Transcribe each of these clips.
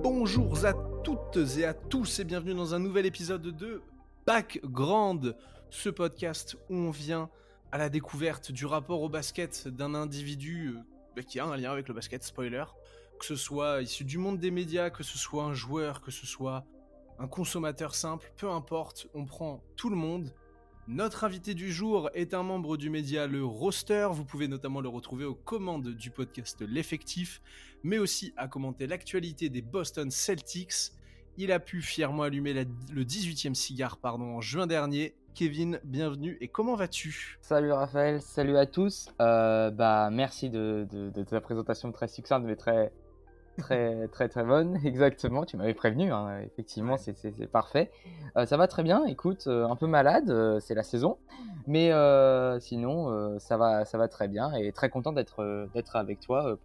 Bonjour à toutes et à tous et bienvenue dans un nouvel épisode de Background, ce podcast où on vient à la découverte du rapport au basket d'un individu qui a un lien avec le basket, spoiler, que ce soit issu du monde des médias, que ce soit un joueur, que ce soit un consommateur simple, peu importe, on prend tout le monde. Notre invité du jour est un membre du média Le Roster, vous pouvez notamment le retrouver aux commandes du podcast L'Effectif, mais aussi à commenter l'actualité des Boston Celtics. Il a pu fièrement allumer le 18e cigare en juin dernier. Kevin, bienvenue et comment vas-tu ? Salut Raphaël, salut à tous. Merci de ta présentation très succincte mais très bonne. Exactement, tu m'avais prévenu, hein. Effectivement, Ouais. c'est parfait. Ça va très bien, écoute, un peu malade, c'est la saison, mais sinon ça va très bien et très content d'être avec toi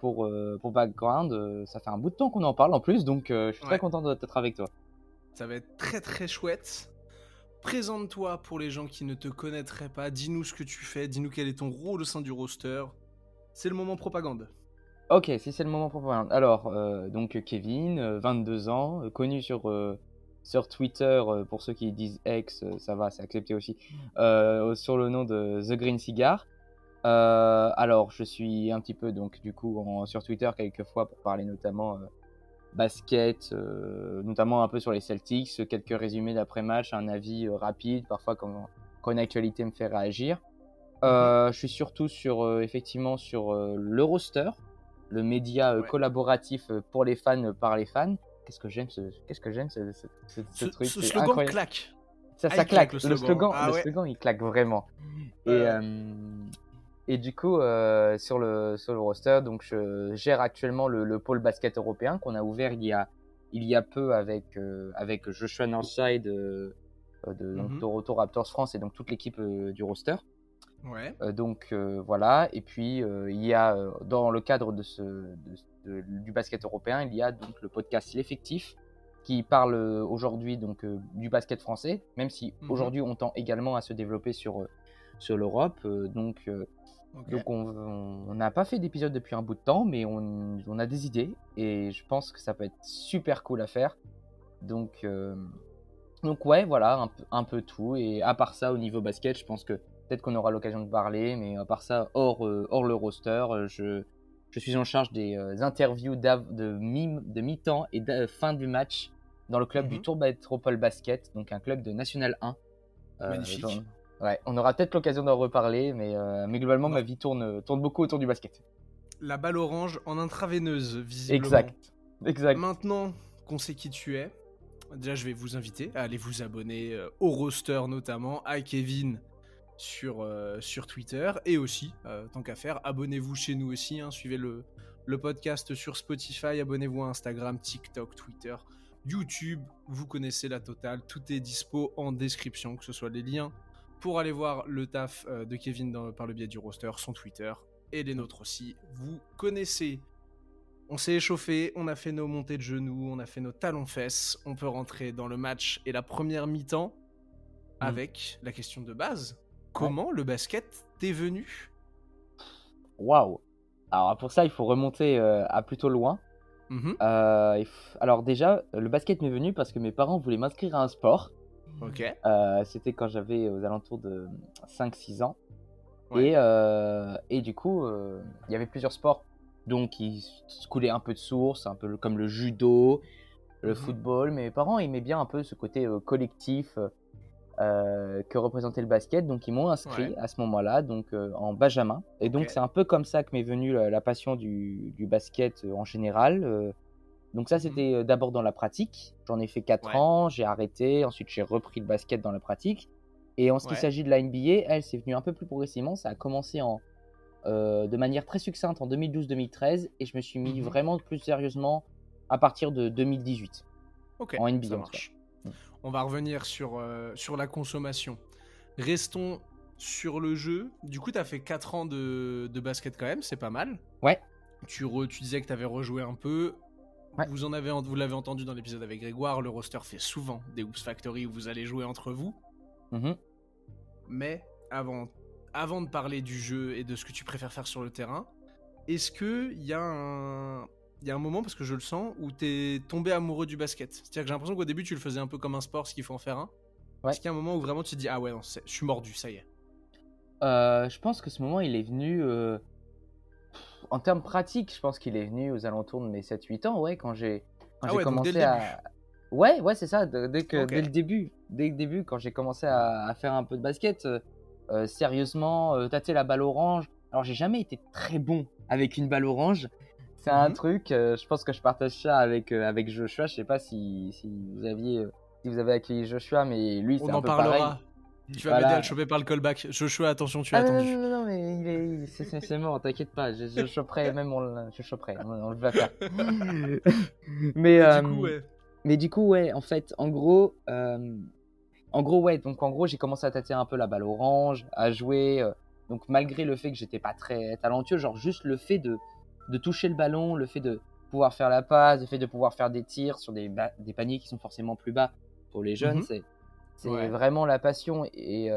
pour Background. Ça fait un bout de temps qu'on en parle en plus, donc je suis très Ouais. content d'être avec toi. Ça va être très très chouette. Présente-toi pour les gens qui ne te connaîtraient pas, dis-nous ce que tu fais, dis-nous quel est ton rôle au sein du roster. C'est le moment propagande. Ok, si c'est le moment pour parler. Alors, donc Kevin, 22 ans, connu sur Twitter, pour ceux qui disent X, ça va, c'est accepté aussi, sur le nom de The Green Cigar. Alors, je suis un petit peu, donc, du coup, sur Twitter quelques fois pour parler notamment basket, notamment un peu sur les Celtics, quelques résumés d'après-match, un avis rapide, parfois quand une actualité me fait réagir. Je suis surtout effectivement sur le roster, le média Ouais. collaboratif pour les fans, par les fans. Qu'est-ce que j'aime ce truc, Ce c'est slogan incroyable. claque. Ça Il claque. claque Le slogan, Ah ouais. il claque vraiment. Ouais. Et du coup, sur le roster, donc je gère actuellement le pôle basket européen qu'on a ouvert il y a peu avec Joshua Northside donc Toronto Raptors France et donc toute l'équipe du roster. Ouais. Voilà, et puis il y a dans le cadre du basket européen, il y a donc le podcast L'Effectif qui parle aujourd'hui donc du basket français, même si aujourd'hui on tend également à se développer sur l'Europe. Donc on n'a pas fait d'épisode depuis un bout de temps, mais on a des idées et je pense que ça peut être super cool à faire. Donc ouais, voilà, un peu tout. Et à part ça, au niveau basket, je pense que peut-être qu'on aura l'occasion de parler, mais à part ça, hors le roster, je suis en charge des interviews de mi-temps et de fin du match dans le club du Tour Métropole Basket, donc un club de National 1. Magnifique. Ouais, on aura peut-être l'occasion d'en reparler, mais globalement, Non. ma vie tourne beaucoup autour du basket. La balle orange en intraveineuse, visiblement. Exact. Maintenant qu'on sait qui tu es, déjà je vais vous inviter à aller vous abonner au roster notamment, à Kevin sur Twitter, et aussi, tant qu'à faire, abonnez-vous chez nous aussi, hein, suivez le podcast sur Spotify, abonnez-vous à Instagram, TikTok, Twitter, YouTube, vous connaissez la totale, tout est dispo en description, que ce soit les liens pour aller voir le taf de Kevin par le biais du roster, son Twitter, et les nôtres aussi, vous connaissez. On s'est échauffé, on a fait nos montées de genoux, on a fait nos talons-fesses, on peut rentrer dans le match et la première mi-temps avec la question de base. Comment le basket t'est venu ? Waouh. Alors pour ça, il faut remonter à plutôt loin. Alors déjà, le basket m'est venu parce que mes parents voulaient m'inscrire à un sport. Ok. C'était quand j'avais aux alentours de 5-6 ans. Ouais. Et du coup, il y avait plusieurs sports donc qui coulaient un peu de source, un peu comme le judo, le football. Mais mes parents aimaient bien un peu ce côté collectif que représentait le basket. Donc ils m'ont inscrit à ce moment-là, donc en benjamin. Et donc c'est un peu comme ça que m'est venue la passion du basket en général. Donc ça, c'était d'abord dans la pratique. J'en ai fait 4 ans, j'ai arrêté. Ensuite, j'ai repris le basket dans la pratique. Et en ce qui s'agit de la NBA, elle, c'est venu un peu plus progressivement. Ça a commencé de manière très succincte en 2012-2013. Et je me suis mis vraiment plus sérieusement à partir de 2018. Ok, en NBA, ça marche. On va revenir sur la consommation. Restons sur le jeu. Du coup, tu as fait 4 ans de basket quand même, c'est pas mal. Ouais. Tu disais que tu avais rejoué un peu. Ouais. Vous l'avez entendu dans l'épisode avec Grégoire, le roster fait souvent des Hoops Factory où vous allez jouer entre vous. Mais avant de parler du jeu et de ce que tu préfères faire sur le terrain, est-ce qu'il y a il y a un moment, parce que je le sens, où t'es tombé amoureux du basket. C'est-à-dire que j'ai l'impression qu'au début, tu le faisais un peu comme un sport, ce qu'il faut en faire un. Ouais. Est-ce qu'il y a un moment où vraiment tu te dis, ah ouais, non, je suis mordu, ça y est. Je pense que ce moment, il est venu, en termes pratiques, je pense qu'il est venu aux alentours de mes 7-8 ans, ouais, quand j'ai Donc commencé dès le à... Ouais, c'est ça, dès Ok. le début, quand j'ai commencé à faire un peu de basket, sérieusement, tâter la balle orange. Alors, j'ai jamais été très bon avec une balle orange. C'est un truc, je pense que je partage ça avec Joshua. Je sais pas si vous avez accueilli Joshua, mais lui, c'est On un en peu pareil. parlera. Tu vas Voilà. m'aider à le choper par le callback. Joshua, attention, tu es Ah attendu. non, mais c'est mort, t'inquiète pas, je choperai, même je choperai, on le va faire. Mais, Du coup, ouais. mais du coup, ouais, en fait, en gros, ouais, donc en gros, j'ai commencé à tâter un peu la balle orange, à jouer, donc malgré le fait que j'étais pas très talentueux, genre juste le fait de toucher le ballon, le fait de pouvoir faire la passe, le fait de pouvoir faire des tirs sur des paniers qui sont forcément plus bas pour les jeunes, c'est Ouais. vraiment la passion. Et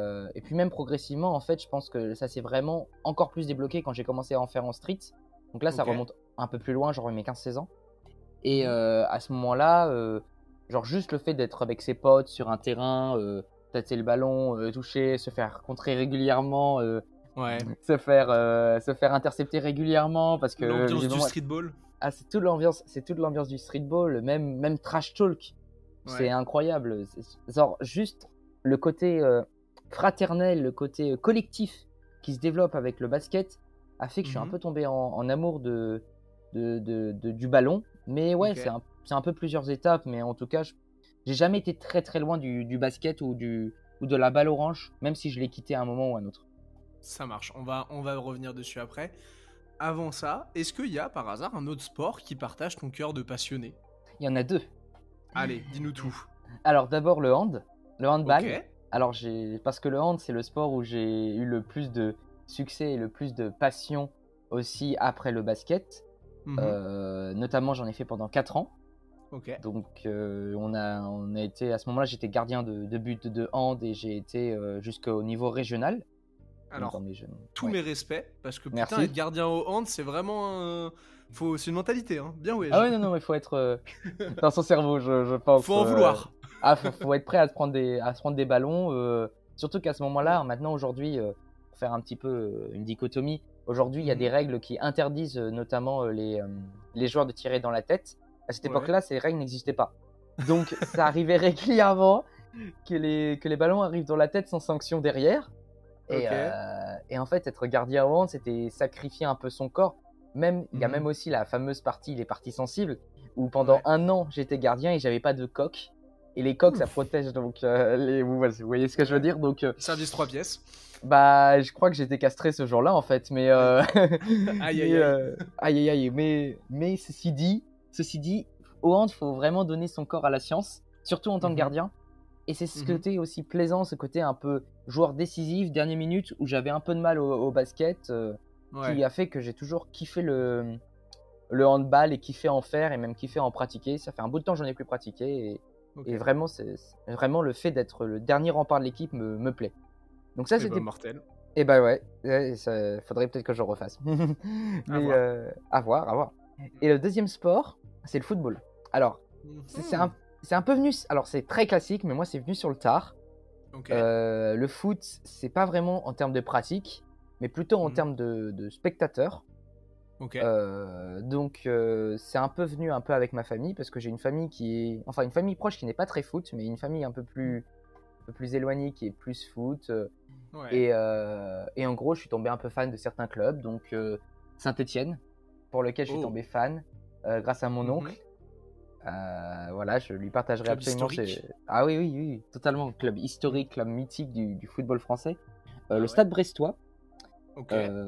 puis même progressivement, en fait, je pense que ça s'est vraiment encore plus débloqué quand j'ai commencé à en faire en street. Donc là, ça Ok. remonte un peu plus loin, genre mes 15-16 ans. Et à ce moment-là, genre juste le fait d'être avec ses potes sur un terrain, tâter le ballon, toucher, se faire contrer régulièrement, Ouais. se faire intercepter régulièrement parce que L'ambiance du visiblement- streetball. Ah, c'est toute l'ambiance du streetball, même trash talk. C'est Ouais. incroyable. Genre, juste le côté fraternel, le côté collectif qui se développe avec le basket a fait que je suis un peu tombé en amour du ballon. Mais ouais, Ok. c'est un peu plusieurs étapes. Mais en tout cas, j'ai jamais été très très loin du basket ou de la balle orange, même si je l'ai quitté à un moment ou à un autre. Ça marche. On va revenir dessus après. Avant ça, est-ce qu'il y a par hasard un autre sport qui partage ton cœur de passionné? Il y en a deux. Allez, dis-nous tout. Alors d'abord le handball. Ok. Alors parce que le hand c'est le sport où j'ai eu le plus de succès et le plus de passion aussi après le basket. Notamment j'en ai fait pendant 4 ans. Ok. Donc on a été à ce moment-là, j'étais gardien de but de hand et j'ai été jusqu'au niveau régional. Alors, dans mes jeunes. tous mes respects, parce que Merci. putain, être gardien au hand, c'est vraiment c'est une mentalité, hein. Bien ouais. Ah ouais, non, il faut être dans son cerveau, je pense. Faut en vouloir. Faut être prêt à se prendre des ballons. Surtout qu'à ce moment-là, maintenant, aujourd'hui, pour faire un petit peu une dichotomie, aujourd'hui, il y a des règles qui interdisent notamment les joueurs de tirer dans la tête. À cette époque-là, ces règles n'existaient pas. Donc, ça arrivait régulièrement que les ballons arrivent dans la tête sans sanction derrière. Et en fait, être gardien au hand, c'était sacrifier un peu son corps. Il y a même aussi la fameuse partie, les parties sensibles, où pendant 1 an, j'étais gardien et j'avais pas de coque. Et les coques, ça protège, donc vous voyez ce que je veux dire. Donc, service 3 pièces. Bah, je crois que j'étais castré ce jour-là, en fait. Mais aïe. Mais ceci dit, au hand, faut vraiment donner son corps à la science, surtout en tant que gardien. Et c'est ce côté aussi plaisant, ce côté un peu joueur décisif, dernière minute, où j'avais un peu de mal au basket, qui a fait que j'ai toujours kiffé le handball et kiffé en faire et même kiffé en pratiquer. Ça fait un bout de temps que j'en ai plus pratiqué et vraiment, vraiment le fait d'être le dernier rempart de l'équipe me plaît. Donc ça, c'était mortel. Et bah ouais, ça faudrait peut-être que je refasse. Mais à voir. Et le deuxième sport, c'est le football. Alors, c'est un peu venu. Alors, c'est très classique, mais moi, c'est venu sur le tard. Le foot, c'est pas vraiment en termes de pratique, mais plutôt en termes de spectateurs. Donc, c'est un peu venu un peu avec ma famille, parce que j'ai une famille une famille proche qui n'est pas très foot, mais une famille un peu plus éloignée qui est plus foot. Et en gros, je suis tombé un peu fan de certains clubs, donc Saint-Étienne, pour lequel je suis tombé fan grâce à mon oncle. Voilà, je lui partagerai club absolument. Ah oui, totalement. Club historique, club mythique du football français. Le Stade Brestois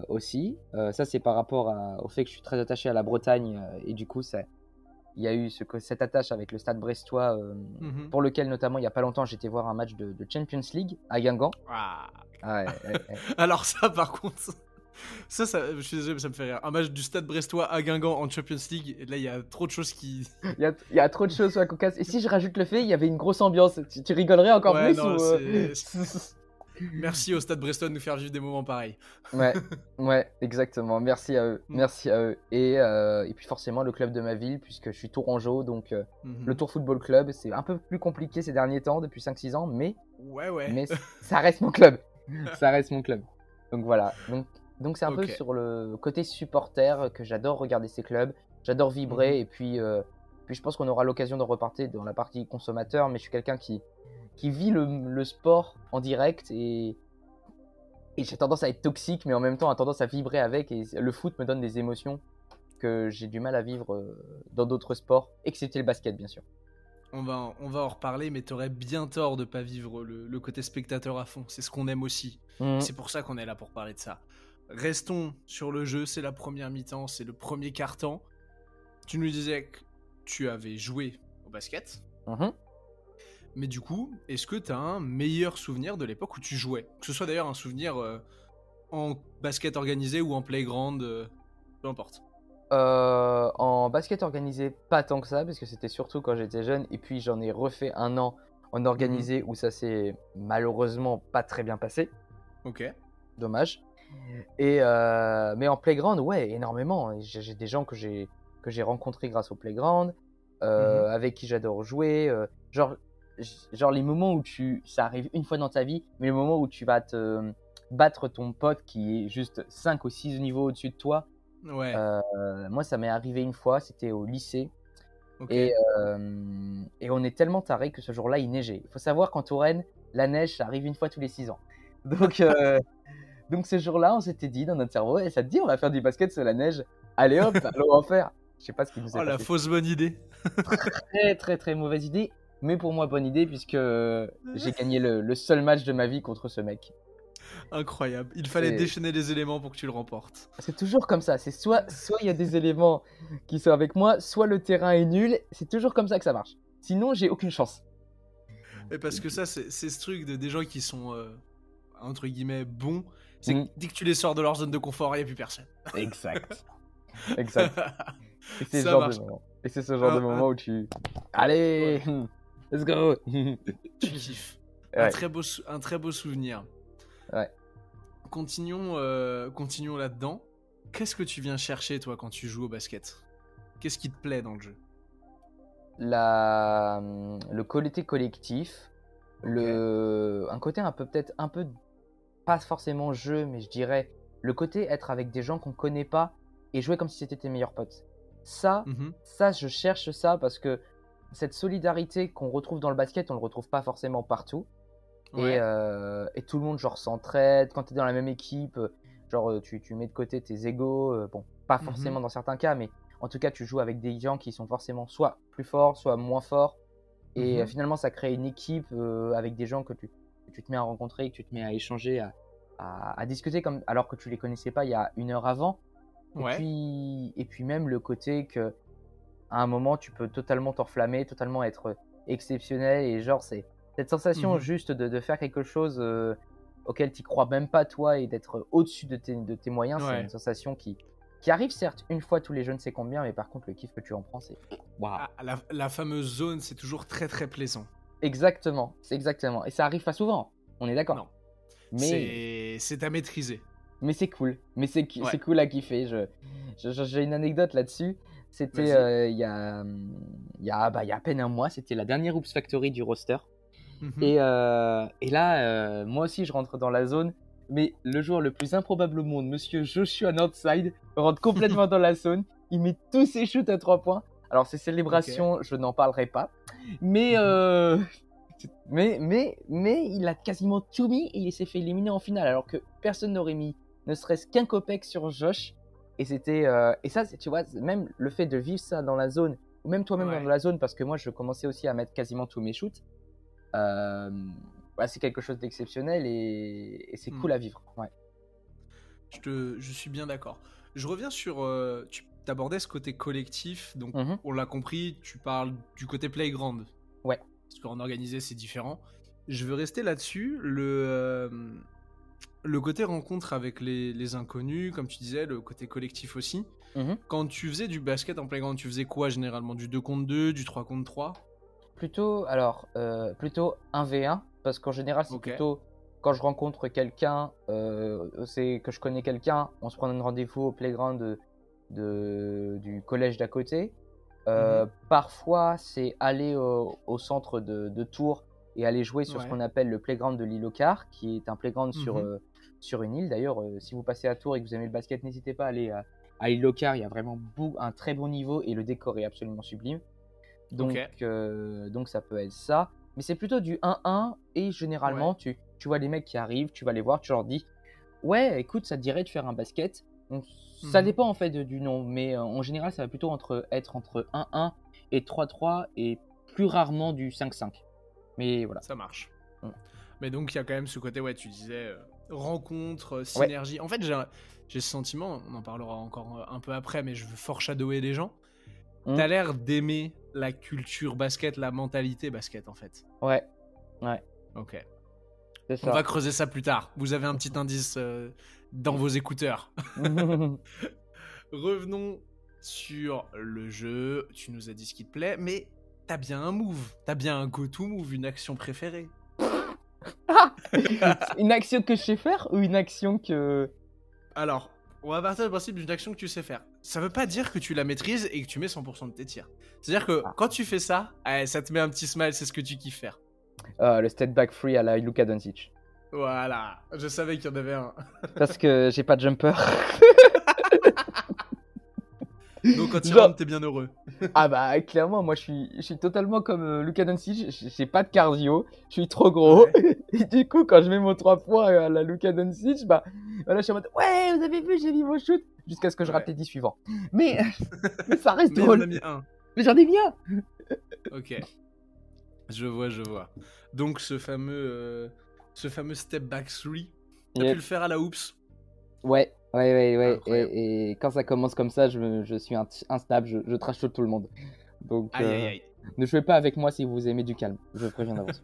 aussi. Ça, c'est par rapport au fait que je suis très attaché à la Bretagne et du coup, il y a eu cette attache avec le Stade Brestois, pour lequel notamment il n'y a pas longtemps j'étais voir un match de Champions League à Guingamp. Ouais. Alors ça, par contre, ça, je suis désolé, mais ça me fait rire. Un match du Stade Brestois à Guingamp en Champions League, et là il y a trop de choses qui... Il y a trop de choses sur la cocasse. Et si je rajoute le fait, il y avait une grosse ambiance, tu rigolerais encore plus non, Merci au Stade Brestois de nous faire vivre des moments pareils. Ouais, ouais, exactement. Merci à eux. Mm. Merci à eux. Et puis forcément, le club de ma ville, puisque je suis tourangeau, donc Mhm. le Tour Football Club, c'est un peu plus compliqué ces derniers temps, depuis 5-6 ans, mais Ouais. ça reste mon club. Ça reste mon club. Donc voilà. Donc c'est un peu Ok. sur le côté supporter que j'adore regarder ces clubs. J'adore vibrer. Mhm. Et puis je pense qu'on aura l'occasion de repartir dans la partie consommateur, mais je suis quelqu'un qui vit le sport en direct et j'ai tendance à être toxique, mais en même temps, a tendance à vibrer avec. Et le foot me donne des émotions que j'ai du mal à vivre dans d'autres sports, excepté le basket, bien sûr. On va en reparler, mais t'aurais bien tort de pas vivre le côté spectateur à fond. C'est ce qu'on aime aussi. Mhm. C'est pour ça qu'on est là pour parler de ça. Restons sur le jeu, c'est la première mi-temps, c'est le premier quart-temps. Tu nous disais que tu avais joué au basket, Mhm. mais du coup, est-ce que t'as un meilleur souvenir de l'époque où tu jouais? Que ce soit d'ailleurs un souvenir en basket organisé ou en playground, peu importe. En basket organisé, pas tant que ça, parce que c'était surtout quand j'étais jeune. Et puis j'en ai refait un an en organisé où ça s'est malheureusement pas très bien passé. Ok. Dommage. Mais en playground, ouais, énormément. J'ai des gens que j'ai rencontrés grâce au playground, avec qui j'adore jouer. Genre les moments où ça arrive une fois dans ta vie, mais le moment où tu vas te battre ton pote qui est juste 5 ou 6 niveaux au-dessus de toi. Ouais. Moi, ça m'est arrivé une fois, c'était au lycée. Ok. Et on est tellement taré que ce jour-là, il neigeait. Il faut savoir qu'en Touraine, la neige, ça arrive une fois tous les 6 ans. Donc ce jour-là, on s'était dit dans notre cerveau, et ça te dit, on va faire du basket sur la neige. Allez hop, allons en faire. Je sais pas ce qui nous est Oh, la passé. fausse bonne idée. Très très très mauvaise idée, mais pour moi bonne idée puisque j'ai gagné le seul match de ma vie contre ce mec. Incroyable. Il fallait Et déchaîner les éléments pour que tu le remportes. c'est toujours comme ça. C'est soit il y a des éléments qui sont avec moi, soit le terrain est nul. C'est toujours comme ça que ça marche. Sinon, j'ai aucune chance. Et parce que ça, c'est ce truc des gens qui sont, entre guillemets, bons. C'est que dès que tu les sors de leur zone de confort, il n'y a plus personne. Exact. Exact. Et c'est ce Ça genre marche. de moment. Et c'est ce genre de moment où allez, let's go. Tu kiffes. Ouais. Un très beau souvenir. Ouais. Continuons là-dedans. Qu'est-ce que tu viens chercher, toi, quand tu joues au basket? Qu'est-ce qui te plaît dans le jeu? Le côté collectif, un côté peut-être un peu, pas forcément jeu, mais je dirais le côté être avec des gens qu'on connaît pas et jouer comme si c'était tes meilleurs potes. Ça, je cherche ça parce que cette solidarité qu'on retrouve dans le basket, on le retrouve pas forcément partout. Ouais. Et tout le monde genre s'entraide quand tu es dans la même équipe, genre tu mets de côté tes égos, bon, pas forcément dans certains cas, mais en tout cas tu joues avec des gens qui sont forcément soit plus forts, soit moins forts, et finalement ça crée une équipe avec des gens que tu te mets à rencontrer, que tu te mets à échanger, à discuter comme alors que tu les connaissais pas il y a une heure avant. Ouais. Et puis même le côté que à un moment tu peux totalement t'enflammer, totalement être exceptionnel, et genre c'est cette sensation juste de faire quelque chose auquel tu crois même pas toi et d'être au-dessus de tes moyens, c'est une sensation qui arrive certes une fois tous les je ne sais combien, mais par contre le kiff que tu en prends, c'est waouh. La fameuse zone, c'est toujours très très plaisant. Exactement, c'est exactement. Et ça arrive pas souvent, on est d'accord. Non. Mais c'est à maîtriser. Mais c'est cool, c'est cool à kiffer. J'ai une anecdote là-dessus. C'était il y a à peine un mois, c'était la dernière Oops Factory du roster. Et là, moi aussi, je rentre dans la zone. Mais le joueur le plus improbable au monde, monsieur Joshua Northside, rentre complètement dans la zone. Il met tous ses shoots à 3 points. Alors, ces célébrations, je n'en parlerai pas. Mais, mais il a quasiment tout mis et il s'est fait éliminer en finale. Alors que personne n'aurait mis ne serait-ce qu'un copec sur Josh. Et c'était et ça, tu vois, même le fait de vivre ça dans la zone, ou même toi-même dans la zone, parce que moi, je commençais aussi à mettre quasiment tous mes shoots. C'est quelque chose d'exceptionnel et c'est cool à vivre. Ouais. Je suis bien d'accord. Je reviens sur tu abordais ce côté collectif, donc on l'a compris, tu parles du côté playground. Ouais. Parce qu'en organisé c'est différent. Je veux rester là-dessus. Le côté rencontre avec les inconnus, comme tu disais, le côté collectif aussi. Quand tu faisais du basket en playground, tu faisais quoi généralement? Du 2 contre 2, du 3 contre 3? Plutôt 1v1, parce qu'en général, c'est plutôt quand je rencontre quelqu'un, c'est que je connais quelqu'un, on se prend un rendez-vous au playground du collège d'à côté. Parfois, c'est aller au centre de Tours et aller jouer sur ce qu'on appelle le playground de l'île aux Cars, qui est un playground sur une île. D'ailleurs, si vous passez à Tours et que vous aimez le basket, n'hésitez pas à aller à l'île aux Cars. Il y a vraiment un très bon niveau et le décor est absolument sublime. Donc ça peut être ça. Mais c'est plutôt du 1-1 et généralement, tu vois les mecs qui arrivent, tu vas les voir, tu leur dis « Ouais, écoute, ça te dirait de faire un basket ?» Donc, ça dépend en fait du nom, mais en général, ça va plutôt être entre 1-1 et 3-3 et plus rarement du 5-5. Mais voilà. Ça marche. Mais donc, il y a quand même ce côté, tu disais, rencontre, synergie. En fait, j'ai ce sentiment, on en parlera encore un peu après, mais je veux foreshadower les gens. T'as l'air d'aimer la culture basket, la mentalité basket, en fait. Ouais. Ok. C'est ça. On va creuser ça plus tard. Vous avez un petit indice dans vos écouteurs. Revenons sur le jeu. Tu nous as dit ce qui te plaît, mais t'as bien un move. T'as bien un go-to move, une action préférée. Une action que je sais faire ou une action que... Alors, on va partir du principe d'une action que tu sais faire. Ça veut pas dire que tu la maîtrises et que tu mets 100% de tes tirs. C'est-à-dire que quand tu fais ça, ça te met un petit smile, c'est ce que tu kiffes faire. Le step back free à la Luka Doncic. Voilà, je savais qu'il y en avait un. Parce que j'ai pas de jumper. Donc quand tu rentres, t'es bien heureux. Ah bah clairement, moi je suis totalement comme Luka Doncic, j'ai pas de cardio, je suis trop gros. Et du coup, quand je mets mon 3 points à la Luka Doncic, bah voilà, je suis en mode ouais, vous avez vu, j'ai mis mon shoot jusqu'à ce que je rate les 10 suivants. Mais ça reste drôle. Mais j'en ai mis un. Mais j'en ai mis un. Ok. Je vois. Donc ce fameux step back 3, t'as pu le faire à la hoops? Ouais. Et quand ça commence comme ça, je suis instable, je trash tout le monde. Donc, aïe. Ne jouez pas avec moi si vous aimez du calme, je préviens d'avance.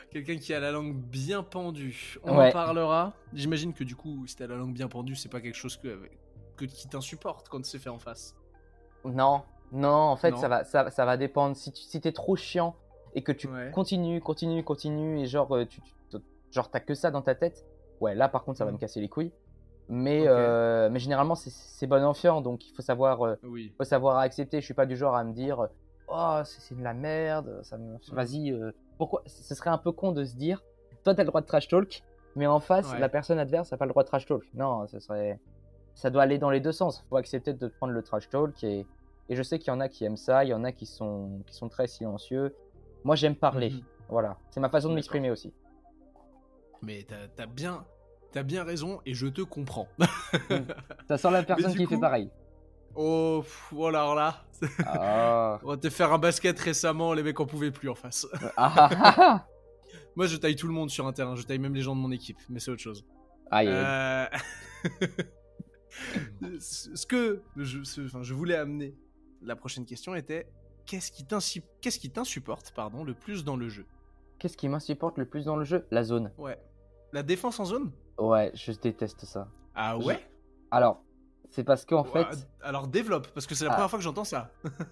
Quelqu'un qui a la langue bien pendue, on en parlera. J'imagine que du coup, si t'as la langue bien pendue, c'est pas quelque chose qui t'insupporte quand c'est fait en face. Non, en fait, ça va dépendre. Si t'es trop chiant et que tu continues, et genre, t'as que ça dans ta tête, là par contre, ça va me casser les couilles. Mais généralement, c'est bon enfant, donc il faut savoir accepter. Je suis pas du genre à me dire oh, c'est de la merde, vas-y, pourquoi? Ce serait un peu con de se dire toi, t'as le droit de trash talk, mais en face, la personne adverse n'a pas le droit de trash talk. Non, ça doit aller dans les deux sens. Il faut accepter de prendre le trash talk et je sais qu'il y en a qui aiment ça, il y en a qui sont très silencieux. Moi, j'aime parler. Voilà, c'est ma façon de m'exprimer aussi. Mais t'as bien raison et je te comprends. Ça sent la personne qui fait pareil. Oh, voilà, alors là. On va te faire un basket récemment, les mecs en pouvaient plus en face. Moi, je taille tout le monde sur un terrain, je taille même les gens de mon équipe, mais c'est autre chose. Ce que je voulais amener, la prochaine question était qu'est-ce qui t'insupporte le plus dans le jeu? Qu'est-ce qui m'insupporte le plus dans le jeu? La zone. Ouais. La défense en zone? Ouais, je déteste ça. Ah ouais? Alors, c'est parce qu'en fait... Alors développe, parce que c'est la première fois que j'entends ça.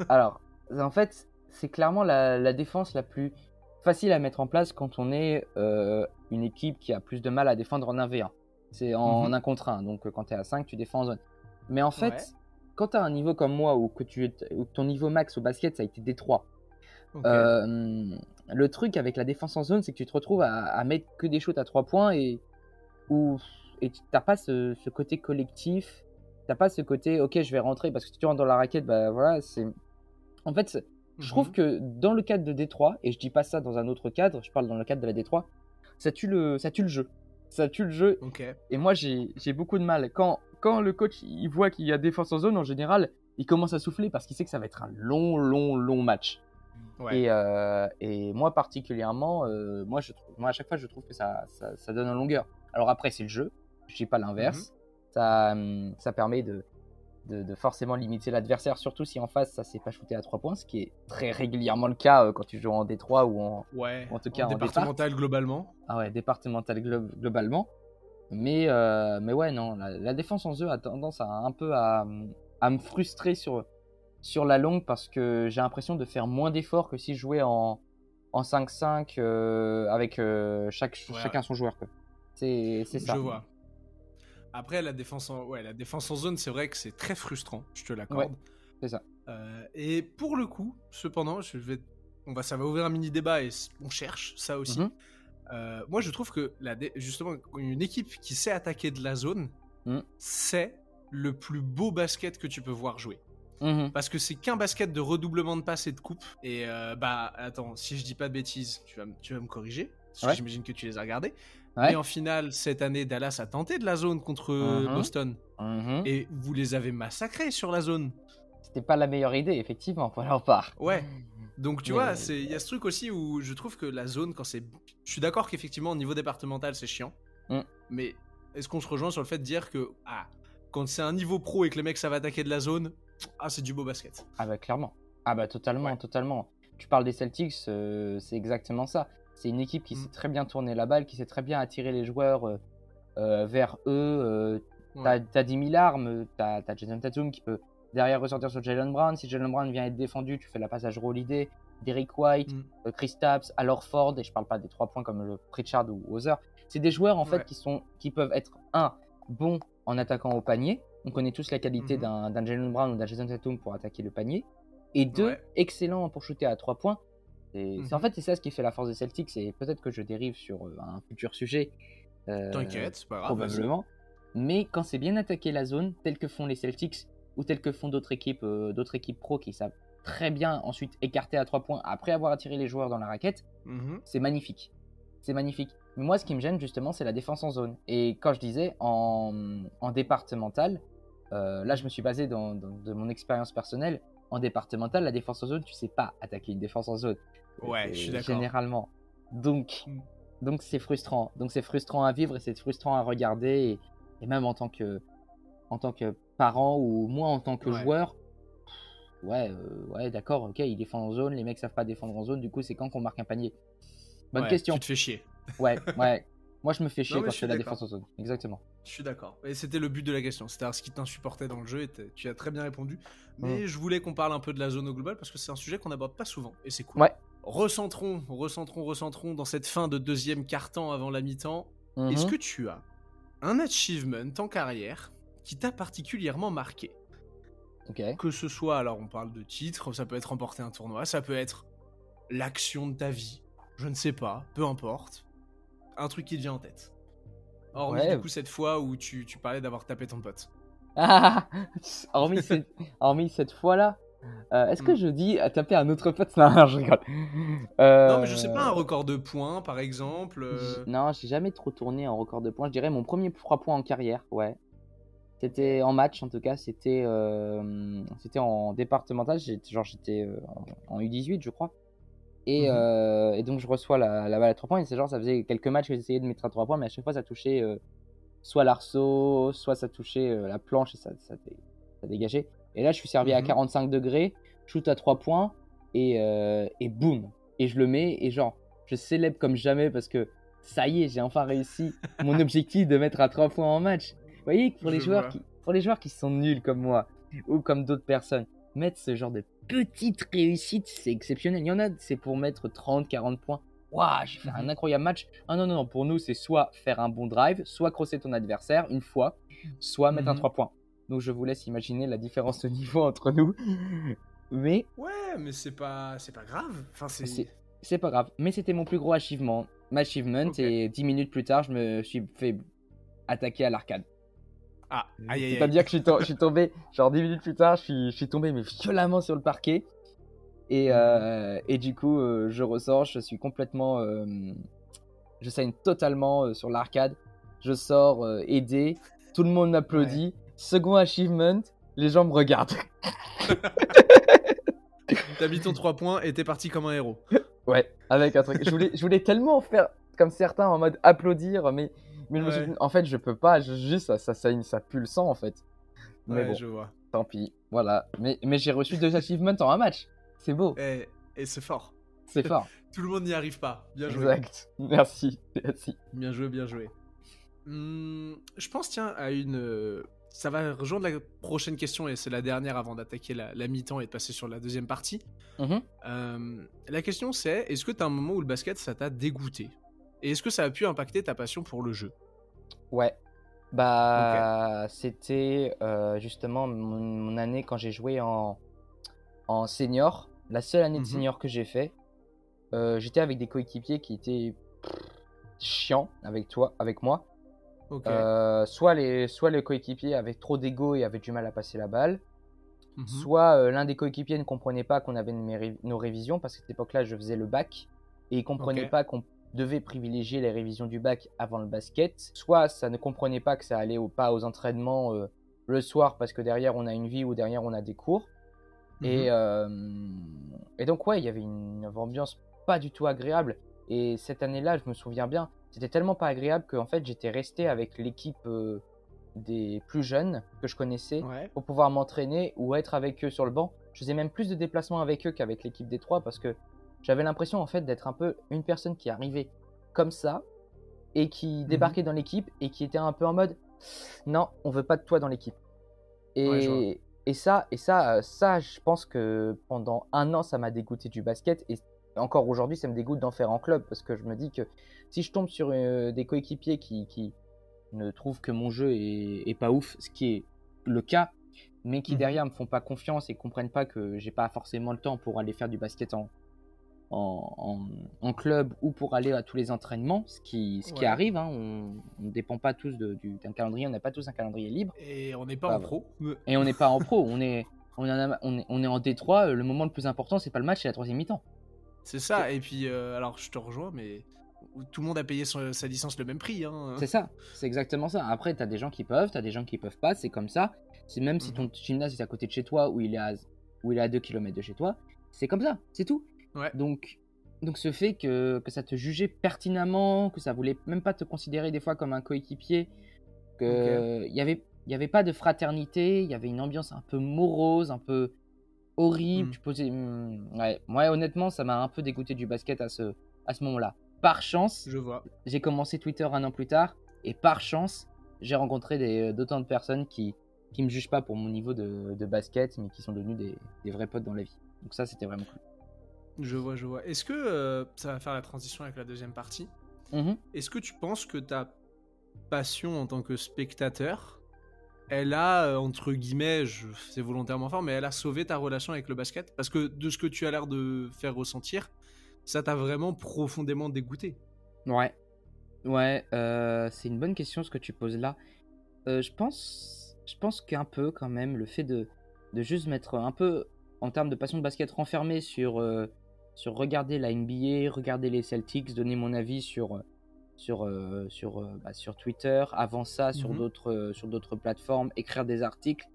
Alors, en fait, c'est clairement la défense la plus facile à mettre en place quand on est une équipe qui a plus de mal à défendre en 1v1. C'est en 1 contre 1, donc quand tu es à 5, tu défends en zone. Mais en fait, quand tu as un niveau comme moi, ou que ton niveau max au basket, ça a été D3, le truc avec la défense en zone, c'est que tu te retrouves à mettre que des shoots à 3 points et tu n'as pas ce côté collectif, tu n'as pas ce côté ok, je vais rentrer parce que si tu rentres dans la raquette, bah voilà, c'est. En fait, je trouve que dans le cadre de D3, et je dis pas ça dans un autre cadre, je parle dans le cadre de la D3, ça tue le jeu. Ça tue le jeu. Et moi, j'ai beaucoup de mal. Quand le coach il voit qu'il y a défense en zone, en général, il commence à souffler parce qu'il sait que ça va être un long match. Et moi particulièrement, moi à chaque fois je trouve que ça donne en longueur. Alors après c'est le jeu, je dis pas l'inverse. Ça permet de forcément limiter l'adversaire, surtout si en face ça s'est pas shooté à 3 points, ce qui est très régulièrement le cas quand tu joues en D3 ou en tout cas en départemental globalement. Ah ouais, départemental globalement. Mais ouais, non, la défense en jeu a tendance un peu à me frustrer sur la longue parce que j'ai l'impression de faire moins d'efforts que si je jouais en en 5-5 avec Ouais. chacun son joueur, quoi. C'est ça. Je vois. Après, la défense en zone, c'est vrai que c'est très frustrant, je te l'accorde. Ouais, c'est ça. Et pour le coup, cependant, ça va ouvrir un mini débat et on cherche ça aussi. Mhm. Moi, je trouve que justement, une équipe qui sait attaquer de la zone, Mhm. c'est le plus beau basket que tu peux voir jouer. Mhm. Parce que c'est qu'un basket de redoublement de passes et de coupe. Et attends, si je dis pas de bêtises, tu vas me corriger. Parce que Ouais. j'imagine que tu les as regardés. Ouais. Mais en finale, cette année, Dallas a tenté de la zone contre Mhm. Boston. Mhm. Et vous les avez massacrés sur la zone. C'était pas la meilleure idée, effectivement, pour leur part. Ouais. Donc tu Mais- vois, il y a ce truc aussi où je trouve que la zone, quand c'est... Je suis d'accord qu'effectivement, au niveau départemental, c'est chiant. Mm. Mais est-ce qu'on se rejoint sur le fait de dire que quand c'est un niveau pro et que les mecs savent attaquer de la zone, c'est du beau basket. Ah bah clairement. Ah bah totalement, Ouais. totalement. Tu parles des Celtics, c'est exactement ça. C'est une équipe qui sait très bien tourner la balle, qui sait très bien attirer les joueurs vers eux. Ouais. T'as 10 000 armes, t'as Jason Tatum qui peut derrière ressortir sur Jalen Brown. Si Jalen Brown vient être défendu, tu fais la passage Holiday, Derrick White, Chris Tapps, Al Horford, et je parle pas des 3 points comme Pritchard ou Hauser. C'est des joueurs en fait qui peuvent être bons en attaquant au panier. On connaît tous la qualité d'un Jalen Brown ou d'un Jason Tatum pour attaquer le panier. Et 2, excellent pour shooter à 3 points. En fait, c'est ça ce qui fait la force des Celtics. Et peut-être que je dérive sur un futur sujet. T'inquiète, c'est pas grave. Probablement. Mais quand c'est bien attaqué la zone, tel que font les Celtics ou tel que font d'autres équipes pro qui savent très bien ensuite écarter à 3 points après avoir attiré les joueurs dans la raquette, c'est magnifique. C'est magnifique. Mais moi, ce qui me gêne justement, c'est la défense en zone. Et quand je disais en départemental, là, je me suis basé de mon expérience personnelle. En départemental, la défense en zone, tu sais pas attaquer une défense en zone. Ouais, je suis d'accord. Généralement. Donc c'est frustrant. Donc c'est frustrant à vivre et c'est frustrant à regarder. Et même en tant que parent ou moi en tant que joueur, ouais, d'accord, ok, ils défendent en zone, les mecs savent pas défendre en zone, du coup c'est quand qu'on marque un panier. Bonne question. Tu te fais chier. Ouais. Moi je me fais chier quand je fais la défense en zone. Exactement. Je suis d'accord. Et c'était le but de la question. C'était ce qui t'insupportait dans le jeu et tu as très bien répondu. Mais je voulais qu'on parle un peu de la zone au global parce que c'est un sujet qu'on n'aborde pas souvent et c'est cool. Ouais. Recentrons dans cette fin de deuxième quart-temps avant la mi-temps. Est-ce que tu as un achievement en carrière qui t'a particulièrement marqué? Que ce soit, alors on parle de titre, ça peut être remporter un tournoi, ça peut être l'action de ta vie, je ne sais pas, peu importe. Un truc qui te vient en tête. Hormis du coup cette fois où tu parlais d'avoir tapé ton pote. Hormis cette fois-là, est-ce que je dis à taper un autre pote? Non, je rigole. Non, mais je sais pas, un record de points par exemple. Non, j'ai jamais trop tourné en record de points. Je dirais mon premier 3 points en carrière, ouais. C'était en match en tout cas, c'était en départemental, j'étais en U18 je crois. Et donc je reçois la balle à 3 points et c'est genre ça faisait quelques matchs que j'essayais de mettre à 3 points mais à chaque fois ça touchait soit l'arceau, soit ça touchait la planche et ça dégageait. Et là je suis servi à 45 degrés, shoot à 3 points et boum. Et je le mets et genre je célèbre comme jamais parce que ça y est, j'ai enfin réussi mon objectif de mettre à 3 points en match. Vous voyez, pour les joueurs qui sont nuls comme moi ou comme d'autres personnes, mettre ce genre de petite réussite, c'est exceptionnel. Il y en a, c'est pour mettre 30, 40 points. Waouh, j'ai fait un incroyable match. Ah non, pour nous, c'est soit faire un bon drive, soit crosser ton adversaire une fois, soit mettre un 3 points. Donc je vous laisse imaginer la différence de niveau entre nous. Mais ouais, mais c'est pas grave. Enfin, c'est pas grave. Mais c'était mon plus gros achievement. Et 10 minutes plus tard, je me suis fait attaquer à l'arcade. C'est-à-dire que je suis tombé, genre 10 minutes plus tard, je suis tombé mais violemment sur le parquet. Et du coup, je ressors, je suis complètement... je saigne totalement sur l'arcade. Je sors aidé, tout le monde m'applaudit. Second achievement, les gens me regardent. T'as mis ton 3 points et t'es parti comme un héros. Ouais, avec un truc. Je voulais tellement faire comme certains en mode applaudir, mais je me suis dit, en fait, je peux pas, juste ça saigne, ça pue le sang en fait. Mais bon, je vois. Tant pis, voilà. Mais j'ai reçu 2 achievements en un match. C'est beau. Et c'est fort. C'est fort. Tout le monde n'y arrive pas. Bien joué. Exact. Merci. Bien joué. Je pense, tiens, à ça va rejoindre la prochaine question, et c'est la dernière avant d'attaquer la mi-temps et de passer sur la deuxième partie. La question c'est, est-ce que tu as un moment où le basket, ça t'a dégoûté? Et est-ce que ça a pu impacter ta passion pour le jeu? Ouais. Bah, c'était justement mon année quand j'ai joué en senior. La seule année de senior que j'ai fait. J'étais avec des coéquipiers qui étaient chiants avec moi. Soit les coéquipiers avaient trop d'ego et avaient du mal à passer la balle. Soit l'un des coéquipiers ne comprenait pas qu'on avait nos révisions, parce qu'à cette époque-là, je faisais le bac, et il ne comprenait pas qu'on devait privilégier les révisions du bac avant le basket. Soit ça ne comprenait pas que ça allait pas aux entraînements le soir, parce que derrière on a une vie ou derrière on a des cours. Et donc ouais, il y avait une ambiance pas du tout agréable. Et cette année-là, je me souviens bien, c'était tellement pas agréable qu'en fait j'étais resté avec l'équipe des plus jeunes que je connaissais pour pouvoir m'entraîner ou être avec eux sur le banc. Je faisais même plus de déplacements avec eux qu'avec l'équipe des trois, parce que j'avais l'impression en fait d'être un peu une personne qui arrivait comme ça et qui débarquait dans l'équipe et qui était un peu en mode non, on veut pas de toi dans l'équipe. Et ça, je pense que pendant un an, ça m'a dégoûté du basket, et encore aujourd'hui, ça me dégoûte d'en faire en club, parce que je me dis que si je tombe sur des coéquipiers qui ne trouvent que mon jeu est pas ouf, ce qui est le cas, mais qui derrière me font pas confiance et comprennent pas que j'ai pas forcément le temps pour aller faire du basket en club ou pour aller à tous les entraînements, ce qui arrive, hein. On ne dépend pas tous d'un calendrier, on n'a pas tous un calendrier libre. Et on n'est pas en pro. Et on n'est pas en pro, on est en D3, le moment le plus important, c'est pas le match, c'est la troisième mi-temps. C'est ça, et puis alors je te rejoins, mais tout le monde a payé sa licence le même prix. Hein. C'est ça, c'est exactement ça. Après, t'as des gens qui peuvent, t'as des gens qui peuvent pas, c'est comme ça. C'est même si ton gymnase est à côté de chez toi ou il est à 2 km de chez toi, c'est comme ça, c'est tout. Donc ce fait que ça te jugeait pertinemment, que ça voulait même pas te considérer des fois comme un coéquipier, que il y avait pas de fraternité, il y avait une ambiance un peu morose, un peu horrible. Tu posais, honnêtement, ça m'a un peu dégoûté du basket à ce moment-là. Par chance, j'ai commencé Twitter un an plus tard, et par chance, j'ai rencontré d'autant de personnes qui me jugent pas pour mon niveau de basket, mais qui sont devenus des vrais potes dans la vie. Donc ça, c'était vraiment cool. Je vois. Est-ce que ça va faire la transition avec la deuxième partie? Est-ce que tu penses que ta passion en tant que spectateur, elle a, entre guillemets, c'est volontairement fort, mais elle a sauvé ta relation avec le basket? Parce que de ce que tu as l'air de faire ressentir, ça t'a vraiment profondément dégoûté. Ouais, c'est une bonne question ce que tu poses là. Je pense qu'un peu quand même, le fait de juste mettre un peu, en termes de passion de basket, renfermé sur regarder la NBA, regarder les Celtics, donner mon avis sur Twitter, avant ça sur d'autres plateformes, écrire des articles.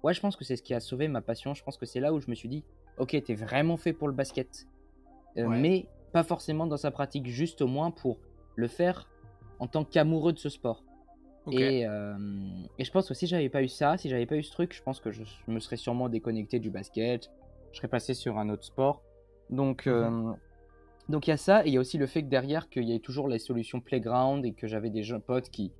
Ouais, je pense que c'est ce qui a sauvé ma passion. Je pense que c'est là où je me suis dit, ok, t'es vraiment fait pour le basket, mais pas forcément dans sa pratique, juste au moins pour le faire en tant qu'amoureux de ce sport. Et je pense que si j'avais pas eu ça, si j'avais pas eu ce truc, je pense que je me serais sûrement déconnecté du basket, je serais passé sur un autre sport. Donc il y a ça, et il y a aussi le fait que derrière, qu'il y ait toujours les solutions playground, et que j'avais des potes qui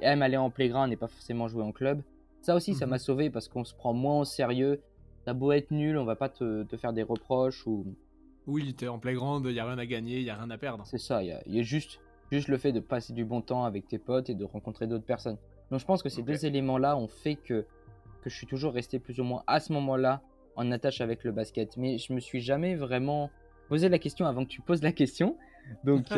aiment aller en playground et pas forcément jouer en club. Ça aussi, ça m'a sauvé, parce qu'on se prend moins au sérieux. T'as beau être nul, on va pas te faire des reproches ou... Oui, t'es en playground, il y a rien à gagner, il y a rien à perdre. C'est ça, il y a juste le fait de passer du bon temps avec tes potes et de rencontrer d'autres personnes. Donc je pense que ces deux éléments-là ont fait que je suis toujours resté plus ou moins à ce moment-là en attache avec le basket. Mais je me suis jamais vraiment posé la question avant que tu poses la question. Donc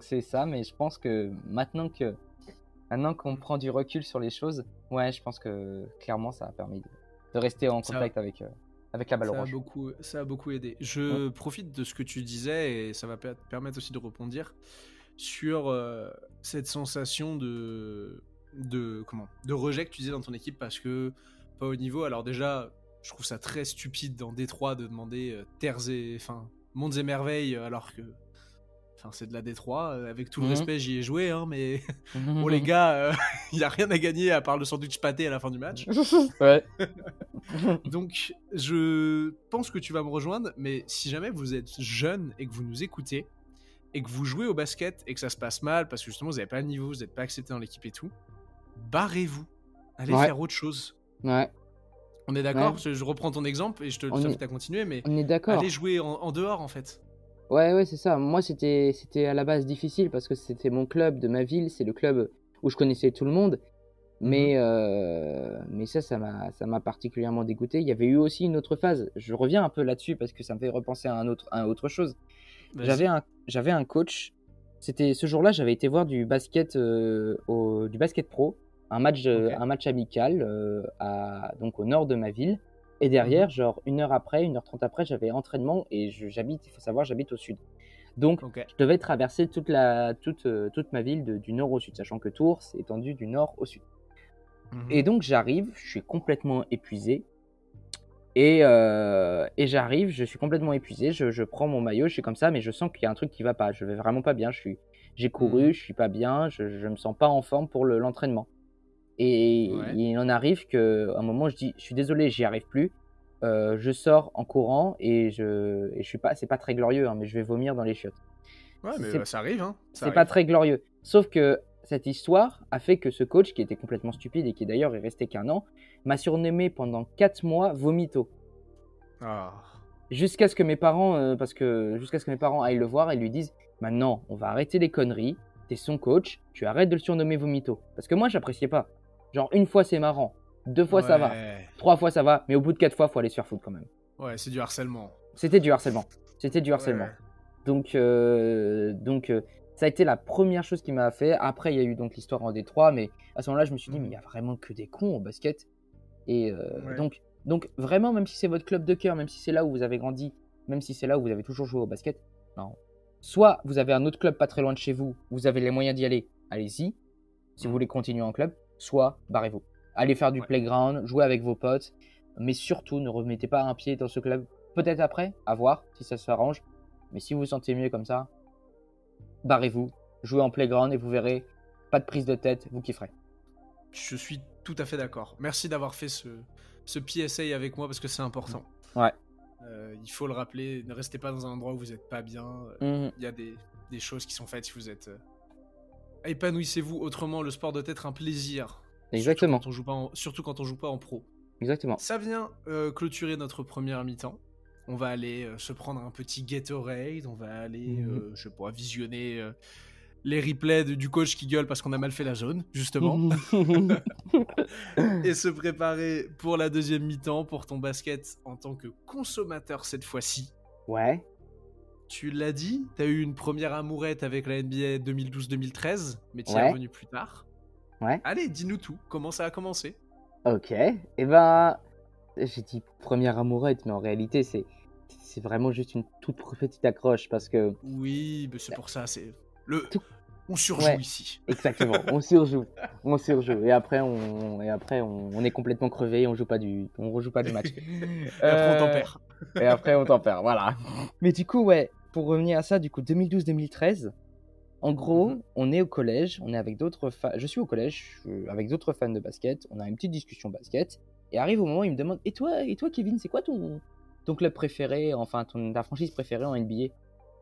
c'est ça. Mais je pense que maintenant qu'on prend du recul sur les choses, ouais, je pense que clairement ça a permis de rester en contact avec la balle orange. Ça a beaucoup aidé. Je profite de ce que tu disais, et ça va permettre aussi de rebondir sur cette sensation de rejet que tu disais dans ton équipe parce que pas au niveau. Alors déjà, je trouve ça très stupide dans Détroit de demander mondes et merveilles, alors que c'est de la Détroit. Avec tout le respect, j'y ai joué, hein, mais bon les gars, il y a rien à gagner à part le sandwich pâté à la fin du match. Ouais. Donc je pense que tu vas me rejoindre, mais si jamais vous êtes jeune et que vous nous écoutez et que vous jouez au basket et que ça se passe mal parce que justement vous n'avez pas le niveau, vous n'êtes pas accepté dans l'équipe et tout, barrez-vous. Allez Ouais. faire autre chose. Ouais. On est d'accord? Ouais. Je reprends ton exemple et je On est t'invite à continuer, mais on est d'accord. allez jouer en dehors, en fait. Ouais, c'est ça. Moi, c'était à la base difficile parce que c'était mon club de ma ville, c'est le club où je connaissais tout le monde. Mhm. Mais ça m'a particulièrement dégoûté. Il y avait eu aussi une autre phase. Je reviens un peu là-dessus parce que ça me fait repenser à autre chose. Vas-y. J'avais un coach. C'était ce jour-là, j'avais été voir du basket, du basket pro, Ok. un match amical donc au nord de ma ville. Et derrière, Mhm. genre 1h30 après, j'avais entraînement et il faut savoir, j'habite au sud. Donc, Ok. je devais traverser toute ma ville du nord au sud, sachant que Tours s'est étendue du nord au sud. Et Mhm. donc, j'arrive, je suis complètement épuisé. Et j'arrive, je suis complètement épuisé, je prends mon maillot, je suis comme ça, mais je sens qu'il y a un truc qui va pas. Je vais vraiment pas bien. J'ai couru, Mhm. je suis pas bien, je me sens pas en forme pour l'entraînement. Et Ouais. il en arrive qu'à un moment, je dis, je suis désolé, j'y arrive plus. Je sors en courant et je suis pas, c'est pas très glorieux, hein, mais je vais vomir dans les chiottes. Ouais, C'est mais c'est- ça arrive, hein. Ça c'est pas arrive. très glorieux. Sauf que cette histoire a fait que ce coach, qui était complètement stupide et qui d'ailleurs est resté qu'un an, m'a surnommé pendant 4 mois Vomito. Ah. Jusqu'à ce que mes parents, jusqu'à ce que mes parents aillent le voir et lui disent: «Maintenant, on va arrêter les conneries. T'es son coach, tu arrêtes de le surnommer Vomito». Parce que moi, j'appréciais pas. Genre une fois c'est marrant, 2 fois ça va, Ouais. 3 fois ça va, mais au bout de 4 fois, faut aller se faire foutre quand même. Ouais, c'est du harcèlement. C'était du harcèlement. C'était du harcèlement. Ouais. Donc, ça a été la première chose qui m'a fait. Après, il y a eu donc l'histoire en Détroit, mais à ce moment-là, je me suis dit: «Mais il y Mhm. a vraiment que des cons au basket». Et Ouais. donc vraiment, même si c'est votre club de cœur, même si c'est là où vous avez grandi, même si c'est là où vous avez toujours joué au basket, non. Soit vous avez un autre club pas très loin de chez vous, vous avez les moyens d'y aller, allez-y, si vous Mhm. voulez continuer en club, soit barrez-vous. Allez faire du Ouais. playground, jouez avec vos potes, mais surtout ne remettez pas un pied dans ce club. Peut-être après, à voir si ça s'arrange, mais si vous vous sentez mieux comme ça, barrez-vous, jouez en playground et vous verrez, pas de prise de tête, vous kifferez. Je suis tout à fait d'accord. Merci d'avoir fait ce PSA avec moi parce que c'est important. Ouais. Il faut le rappeler, ne restez pas dans un endroit où vous n'êtes pas bien. Mhm. Il y a des choses qui sont faites si vous êtes... épanouissez-vous autrement, le sport doit être un plaisir. Exactement. Surtout quand on joue pas en pro. Exactement. Ça vient clôturer notre première mi-temps. On va aller se prendre un petit Gatorade, on va aller, Mhm. je sais pas, visionner les replays du coach qui gueule parce qu'on a mal fait la zone, justement. Et se préparer pour la deuxième mi-temps, pour ton basket en tant que consommateur cette fois-ci. Ouais. Tu l'as dit, t'as eu une première amourette avec la NBA 2012-2013, mais t'y es Ouais. revenu plus tard. Ouais. Allez, dis-nous tout, comment ça a commencé? Ok. Et ben, j'ai dit première amourette, mais en réalité, c'est vraiment juste une toute petite accroche parce que Oui, mais c'est pour ça, c'est... Le... tout. On surjoue Ouais. ici. Exactement. On surjoue. On surjoue. Et après, on est complètement crevé. On rejoue pas du match. Et après, on Euh, tempère. et après, on t'en perd. Voilà. Mais du coup, ouais. Pour revenir à ça, du coup, 2012-2013. En gros, Mhm. on est au collège, on est avec d'autres fans. Je suis au collège avec d'autres fans de basket. On a une petite discussion basket. Et arrive au moment où il me demande: et toi, Kevin, c'est quoi ton club préféré, enfin ta franchise préférée en NBA?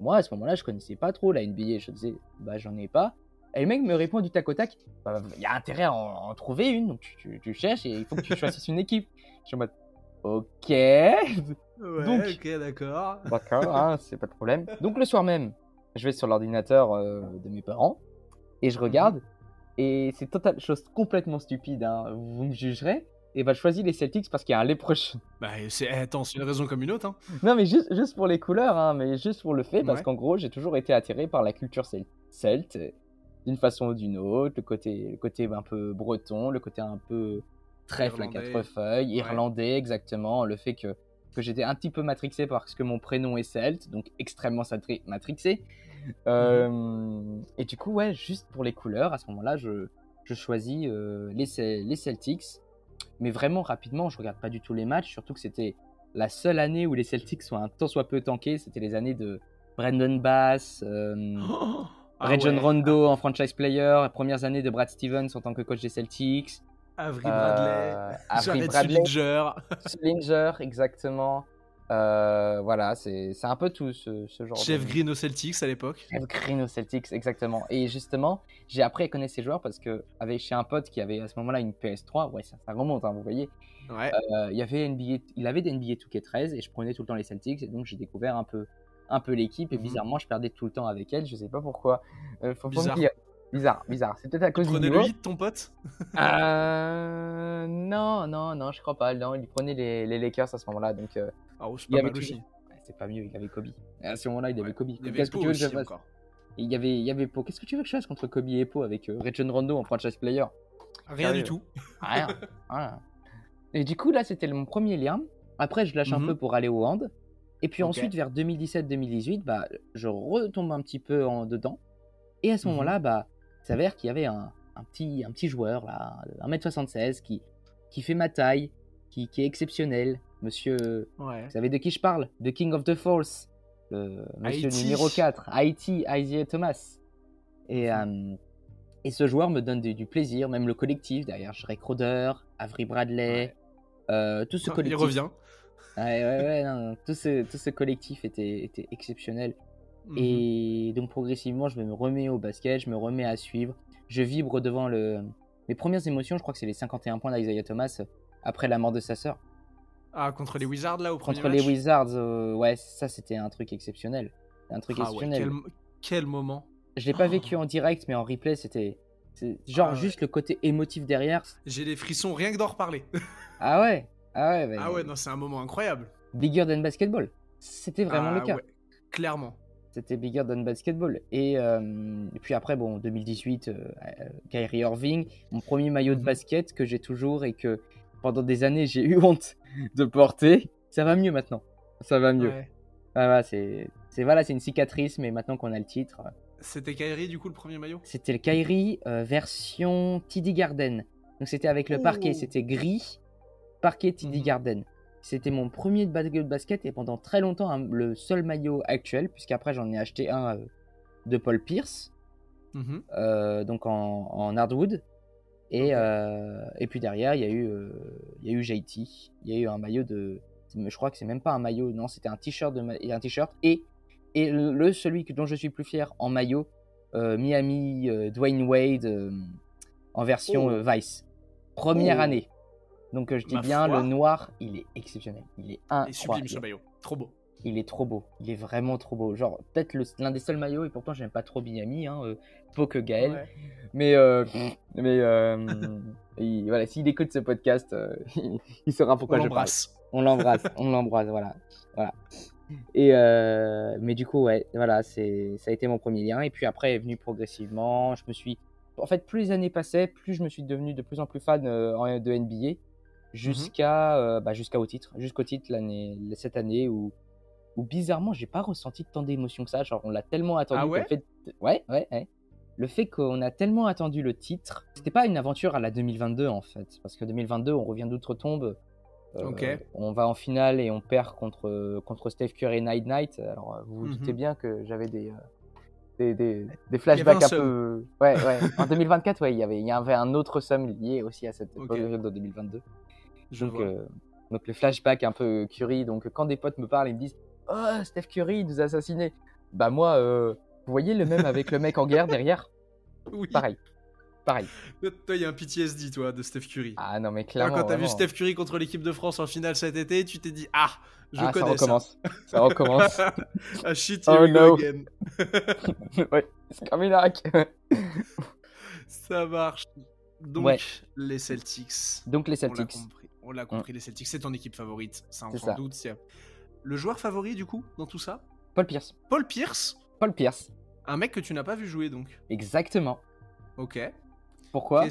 Moi, à ce moment-là, je connaissais pas trop la NBA. Je disais: bah, j'en ai pas. Et le mec me répond du tac au tac: bah, il y a intérêt à en trouver une. Donc tu cherches et il faut que tu choisisses une équipe. Je suis en mode: ok. Ouais, Donc, ok, d'accord. d'accord, hein, c'est pas de problème. Donc le soir même, je vais sur l'ordinateur de mes parents et je Mhm. regarde. Et c'est total chose complètement stupide, hein, vous me jugerez. Et bah, je choisis les Celtics parce qu'il y a un léproche. Bah, attends, c'est une raison comme une autre, hein. Non, mais juste pour les couleurs, hein, mais juste pour le fait, parce Ouais. qu'en gros, j'ai toujours été attiré par la culture celte, d'une façon ou d'une autre, le côté un peu breton, le côté un peu trèfle à Irlandais. quatre feuilles, Ouais. irlandais, exactement, le fait que j'étais un petit peu matrixé parce que mon prénom est celte, donc extrêmement matrixé. Et du coup, ouais, juste pour les couleurs, à ce moment-là, je choisis les Celtics. Mais vraiment rapidement, je regarde pas du tout les matchs, surtout que c'était la seule année où les Celtics sont un tant soit peu tankés. C'était les années de Brandon Bass, Oh, ah Rajon ouais. Rondo en franchise player, les premières années de Brad Stevens en tant que coach des Celtics, Avery Bradley. Avery Jared Bradley, Sullinger. Sullinger, exactement. Voilà, c'est un peu tout ce genre Jeff de... Green aux Celtics à l'époque. Jeff Green aux Celtics, exactement. Et justement, j'ai appris à connaître ces joueurs parce que chez un pote qui avait à ce moment-là une PS3, ouais, ça remonte, hein, vous voyez. Ouais. Il avait des NBA 2K13 et je prenais tout le temps les Celtics et donc j'ai découvert un peu l'équipe et bizarrement je perdais tout le temps avec elle, je sais pas pourquoi. Faut Bizarre. me dire. Bizarre. C'est peut-être à cause du Prenez niveau. le hit, ton pote. Non, je crois pas. Non, il prenait les Lakers à ce moment-là, donc Ah, c'est il pas avait mal aussi. Ouais, c'est pas mieux, il avait Kobe. À ce moment-là, il avait Kobe. Il y avait Qu'est-ce que Pau tu veux que je aussi fasse? encore. Il y avait Pau. Qu'est-ce que tu veux que je fasse contre Kobe et Pau avec Rajon Rondo en franchise player? Rien du tout. Rien. Voilà. Et du coup, là, c'était mon premier lien. Après, je lâche un peu pour aller au hand. Et puis ensuite, vers 2017-2018, bah, je retombe un petit peu dedans. Et à ce moment-là, bah, il s'avère qu'il y avait un petit joueur, là, 1m76, qui fait ma taille, qui est exceptionnel. Monsieur, vous savez de qui je parle? The King of the Force, le monsieur numéro 4, Isaiah Thomas. Et ce joueur me donne du plaisir, même le collectif derrière. Drake Crowder, Avery Bradley, tout ce collectif. Il revient. Ouais, non, tout ce collectif était exceptionnel. Et donc progressivement, je me remets au basket, je me remets à suivre. Je vibre devant mes premières émotions, je crois que c'est les 51 points d'Isaiah Thomas après la mort de sa sœur. Ah, contre les Wizards là au premier match. Contre les Wizards, ouais, ça c'était un truc exceptionnel. Ouais, quel moment. Je l'ai pas vécu en direct, mais en replay, c'était juste le côté émotif derrière. J'ai les frissons rien que d'en reparler. Ah ouais, non, c'est un moment incroyable. Bigger than basketball. C'était vraiment le cas. Ouais, clairement. C'était bigger than basketball. Et puis après, bon, 2018, Kyrie Irving, mon premier maillot de basket que j'ai toujours et que pendant des années j'ai eu honte de porter. Ça va mieux maintenant. Ça va mieux. Ouais. Ah, c'est une cicatrice, mais maintenant qu'on a le titre. C'était Kyrie du coup le premier maillot? C'était le Kyrie version TD Garden. Donc c'était avec le parquet, c'était gris, parquet TD Garden. C'était mon premier basket et pendant très longtemps le seul maillot actuel, puisqu'après j'en ai acheté un de Paul Pierce, donc en hardwood. Et puis derrière, il y a eu JT. Il y a eu un maillot je crois que c'est même pas un maillot, non, c'était un t-shirt et celui dont je suis plus fier en maillot, Miami, Dwayne Wade en version Vice. Première année. Donc je dis bien, le noir, il est exceptionnel. Il est incroyable. Il est sublime ce maillot, trop beau. Il est trop beau, il est vraiment trop beau. Genre, peut-être l'un des seuls maillots, et pourtant j'aime pas trop Miami, peu que Gaël. Ouais. Mais voilà, s'il écoute ce podcast, il saura pourquoi je parle. On l'embrasse, voilà. Et mais du coup, ouais, voilà, ça a été mon premier lien. Et puis après est venu progressivement. En fait, plus les années passaient, plus je me suis devenu de plus en plus fan de NBA, jusqu'au titre cette année où bizarrement, j'ai pas ressenti tant d'émotions que ça. Genre, on l'a tellement attendu. Ah ouais? Ouais. Le fait qu'on a tellement attendu le titre, c'était pas une aventure à la 2022 en fait, parce que 2022, on revient d'outre-tombe. On va en finale et on perd contre Steph Curry Night. Alors, vous vous doutez bien que j'avais des flashbacks un peu. Ouais. En 2024, ouais, il y avait un autre somme lié aussi à cette période de 2022. Donc les flashbacks un peu Curry. Donc quand des potes me parlent, ils me disent « Oh, Steph Curry nous a assassinés ». Bah moi, vous voyez le même avec le mec en guerre derrière? Oui. Pareil. Toi, il y a un PTSD, toi, de Steph Curry. Ah non, mais clairement. Quand t'as vu Steph Curry contre l'équipe de France en finale cet été, tu t'es dit « Ah, je connais ça recommence. Ah shit, here we go again. Ouais, c'est coming back. Ça marche. Donc, les Celtics. On l'a compris, les Celtics, c'est ton équipe favorite. Ça en prend doute. Le joueur favori, du coup, dans tout ça? Paul Pierce. Un mec que tu n'as pas vu jouer, donc. Exactement. Ok. Pourquoi?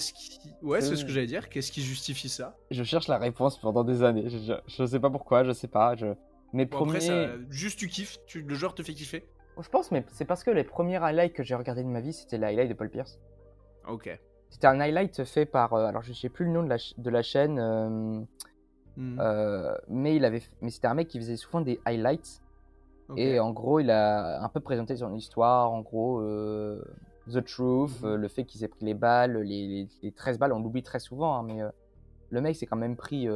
Ouais, c'est ce que j'allais dire. Qu'est-ce qui justifie ça? Je cherche la réponse pendant des années. Je sais pas pourquoi, je sais pas. Après, juste tu kiffes, le joueur te fait kiffer? Je pense, mais c'est parce que les premiers highlights que j'ai regardés de ma vie, c'était les highlights de Paul Pierce. Ok. C'était un highlight fait par... alors, je sais plus le nom de la chaîne. Mais c'était un mec qui faisait souvent des highlights. Okay. Et en gros, il a un peu présenté son histoire. En gros, The Truth, le fait qu'il s'est pris les balles, les 13 balles, on l'oublie très souvent. Mais le mec s'est quand même pris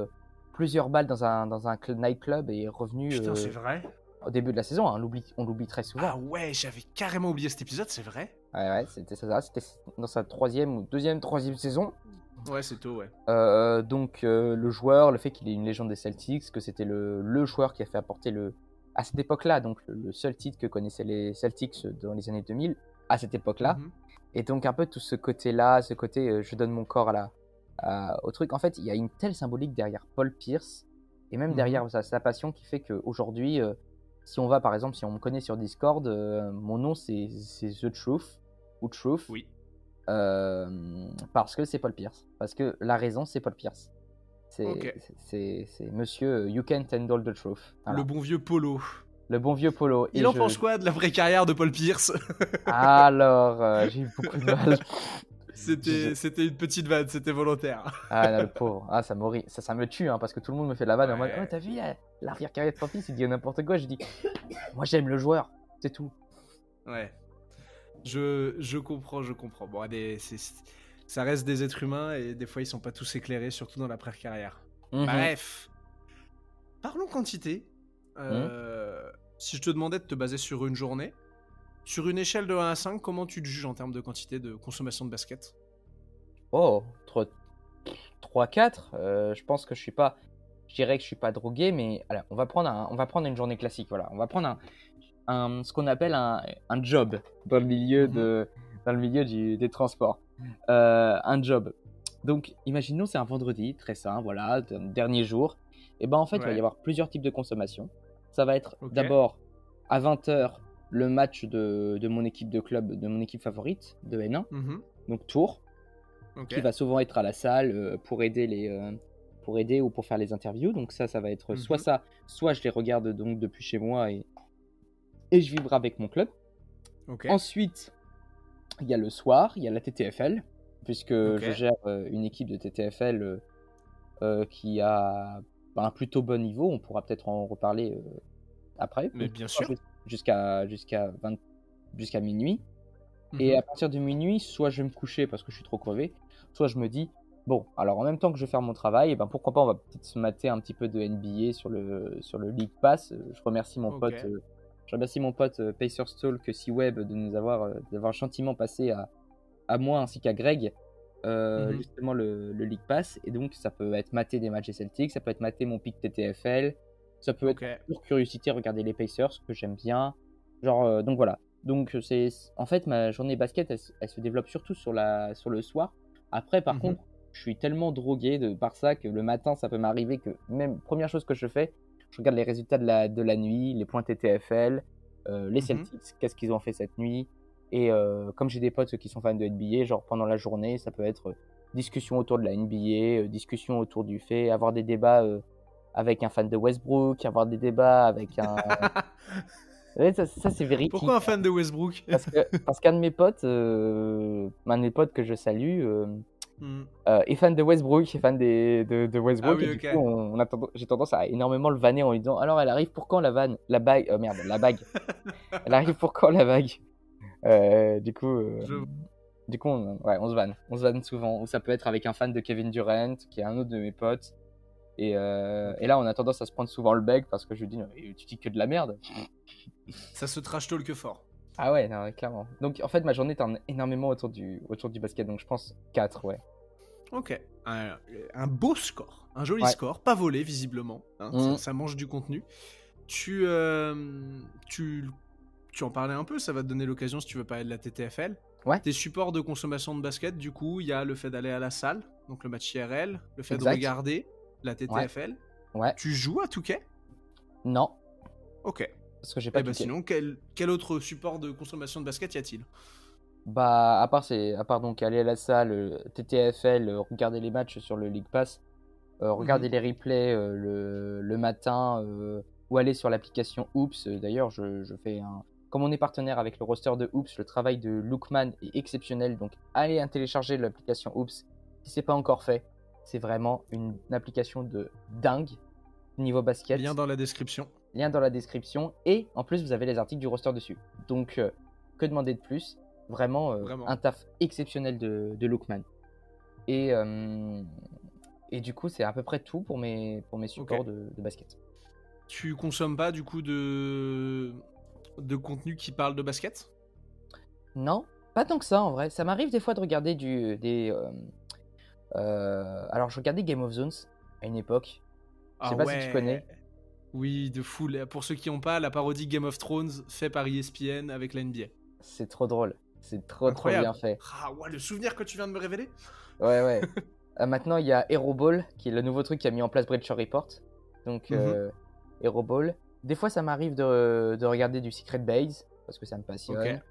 plusieurs balles dans un nightclub et est revenu Putain, c'est vrai? au début de la saison. Hein. On l'oublie très Ah souvent. ouais, j'avais carrément oublié cet épisode, c'est vrai? Ouais, c'était ça. C'était dans sa troisième saison. Ouais, c'est tôt, ouais. Donc le joueur, le fait qu'il ait une légende des Celtics, que c'était le joueur qui a fait apporter à cette époque-là, donc le seul titre que connaissaient les Celtics dans les années 2000, à cette époque-là. Mhm. Et donc un peu tout ce côté-là, ce côté je donne mon corps au truc. En fait, il y a une telle symbolique derrière Paul Pierce, et même derrière sa passion qui fait qu'aujourd'hui, si on me connaît sur Discord, mon nom c'est The Truth, ou Truth. Oui. Parce que c'est Paul Pierce. Parce que la raison, c'est Paul Pierce. Ok. C'est monsieur You Can't Handle the Truth. Voilà. Le bon vieux Polo. Le bon vieux Polo. Il en pense quoi de la vraie carrière de Paul Pierce? Alors, j'ai eu beaucoup de mal. C'était une petite vanne, c'était volontaire. Ah, non, le pauvre. Ah, ça me tue, hein, parce que tout le monde me fait de la vanne en mode Ouais. oh, t'as vu l'arrière-carrière de Paul Pierce, il dit n'importe quoi. Je dis moi, j'aime le joueur. C'est tout. Ouais. Je comprends. Bon, ça reste des êtres humains et des fois ils sont pas tous éclairés, surtout dans l'après-carrière. Mhm. Bref. Parlons quantité. Si je te demandais de te baser sur une journée, sur une échelle de 1 à 5, comment tu te juges en termes de quantité de consommation de basket? Oh, 3-4. Je pense que je dirais que je suis pas drogué, mais alors, on va prendre une journée classique. Voilà, on va prendre ce qu'on appelle un job dans le milieu des transports. Un job. Donc, imaginons c'est un vendredi, très sain, voilà, dernier jour. Et ben en fait, il va y avoir plusieurs types de consommation. Ça va être d'abord à 20h le match de mon équipe de club, de mon équipe favorite de N1, donc Tours, qui va souvent être à la salle pour aider ou pour faire les interviews. Donc ça va être soit je les regarde donc depuis chez moi et je vibre avec mon club. Ensuite, il y a le soir, il y a la TTFL, puisque je gère une équipe de TTFL qui a un plutôt bon niveau. On pourra peut-être en reparler après. Mais bien sûr. Jusqu'à minuit. Et à partir de minuit, soit je vais me coucher parce que je suis trop crevé, soit je me dis, bon, alors en même temps que je vais faire mon travail, et ben pourquoi pas on va peut-être se mater un petit peu de NBA sur le League Pass. Je remercie mon pote Pacers Talk C-Web de nous d'avoir gentiment passé à moi ainsi qu'à Greg justement le League Pass. Et donc ça peut être mater des matchs des Celtics, ça peut être mater mon pick TTFL, ça peut être pour curiosité regarder les Pacers que j'aime bien. Donc voilà. Donc en fait ma journée basket elle se développe surtout sur le soir. Après par contre je suis tellement drogué par ça que le matin ça peut m'arriver que même première chose que je fais, je regarde les résultats de la nuit, les points TTFL, les Celtics, qu'est-ce qu'ils ont fait cette nuit. Et comme j'ai des potes qui sont fans de NBA, genre pendant la journée, ça peut être discussion autour de la NBA, discussion autour du fait, avoir des débats avec un fan de Westbrook, avoir des débats avec un... Ouais, ça c'est véridique. Pourquoi un fan de Westbrook? Parce qu'un de mes potes, que je salue, est fan de Westbrook, est fan de Westbrook. Ah oui, et du coup, j'ai tendance à énormément le vanner en lui disant alors elle arrive pour quand la bague. Elle arrive pour quand la bague. Du coup, on se vanne souvent. Ou ça peut être avec un fan de Kevin Durant, qui est un autre de mes potes. Et là, on a tendance à se prendre souvent le bec parce que je lui dis non, tu dis que de la merde. Ça se trash talk fort. Ah ouais, non, clairement. Donc en fait, ma journée tourne énormément autour du basket. Donc je pense 4, ouais. Ok. Un beau score. Un joli score. Pas volé, visiblement. Hein, ça mange du contenu. Tu en parlais un peu, ça va te donner l'occasion si tu veux parler de la TTFL. Ouais. Tes supports de consommation de basket, du coup, il y a le fait d'aller à la salle, donc le match IRL, le fait de regarder la TTFL. Ouais. Tu joues à Touquet? Non. Ok. Parce que j'ai pas sinon, quel autre support de consommation de basket y a-t-il? Bah, à part donc aller à la salle, TTFL, regarder les matchs sur le League Pass, regarder les replays le matin, ou aller sur l'application Oops. D'ailleurs, je fais comme on est partenaire avec le roster de Oops, le travail de Lookman est exceptionnel. Donc, allez télécharger l'application Oops si c'est pas encore fait. C'est vraiment une application de dingue niveau basket. Lien dans la description. Et en plus, vous avez les articles du roster dessus. Donc, que demander de plus? Vraiment. Un taf exceptionnel de Lookman. Et Et du coup, c'est à peu près tout pour mes supports de basket. Tu consommes pas du coup de contenu qui parle de basket? Non, pas tant que ça en vrai. Ça m'arrive des fois de regarder alors, je regardais Game of Thrones à une époque. Je sais pas si tu connais. Oui, de fou. Pour ceux qui n'ont pas, la parodie Game of Thrones fait par ESPN avec la NBA. C'est trop drôle. C'est trop bien fait. Ah ouais, le souvenir que tu viens de me révéler. Ouais. Maintenant, il y a Hero Ball, qui est le nouveau truc qu'a mis en place Bleacher Report. Donc, Hero Ball. Des fois, ça m'arrive de regarder du Secret Base, parce que ça me passionne.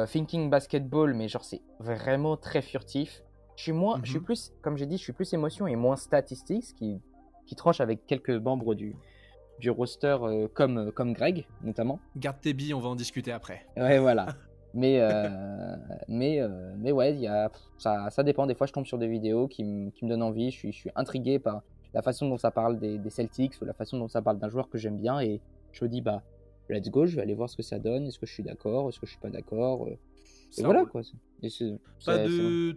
Thinking Basketball, mais genre, c'est vraiment très furtif. Je suis plus, comme j'ai dit, je suis plus émotion et moins statistiques, ce qui tranche avec quelques membres du roster comme Greg, notamment. Garde tes billes, on va en discuter après. Ouais, voilà. mais ouais, ça dépend. Des fois, je tombe sur des vidéos qui me donnent envie. Je suis intrigué par la façon dont ça parle des Celtics ou la façon dont ça parle d'un joueur que j'aime bien. Et je me dis, bah, let's go, je vais aller voir ce que ça donne. Est-ce que je suis d'accord? Est-ce que je suis pas d'accord? Et voilà, quoi. Pas de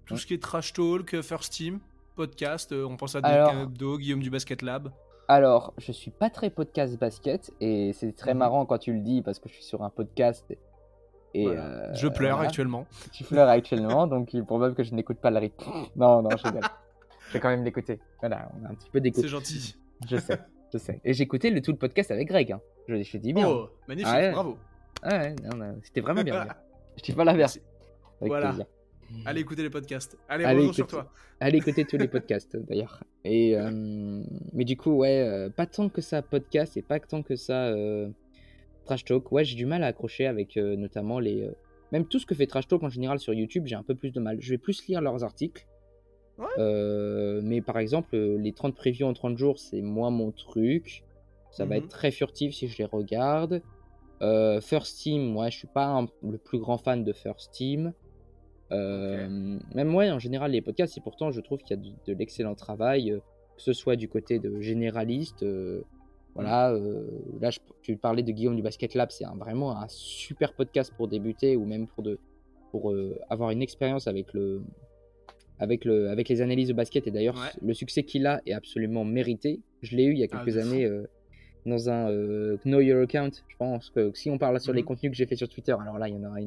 tout ce qui est trash talk, first team, podcast. On pense à Abdo, Guillaume du Basket Lab. Alors, je suis pas très podcast basket et c'est très marrant quand tu le dis parce que je suis sur un podcast et voilà. Je pleure actuellement. Tu pleures actuellement, donc il est probable que je n'écoute pas le rythme. Non, je rigole. Je vais quand même l'écouter. Voilà, on a un petit peu d'écoute. C'est gentil. Je sais. Et j'ai écouté tout le podcast avec Greg. Hein. Je dis bien. Oh, magnifique, bravo. Ouais, c'était vraiment bien. Je dis pas la version. Voilà. Plaisir. Allez écouter les podcasts. Allez sur toi. Allez écouter tous les podcasts d'ailleurs. Et mais du coup, ouais, pas tant que ça podcast et pas tant que ça trash talk. Ouais, j'ai du mal à accrocher avec notamment même tout ce que fait trash talk en général sur YouTube, j'ai un peu plus de mal. Je vais plus lire leurs articles. Ouais. Mais par exemple, les 30 previews en 30 jours, c'est moins mon truc. Ça va être très furtif si je les regarde. First Team, ouais, je suis pas le plus grand fan de First Team. Même ouais, en général, les podcasts, et pourtant, je trouve qu'il y a de l'excellent travail, que ce soit du côté de généraliste. Voilà, là, tu parlais de Guillaume du Basket Lab, c'est vraiment un super podcast pour débuter ou même pour avoir une expérience avec les analyses de basket. Et d'ailleurs, le succès qu'il a est absolument mérité. Je l'ai eu il y a quelques années dans un Know Your Account. Je pense que si on parle sur les contenus que j'ai fait sur Twitter, alors là, il y en aura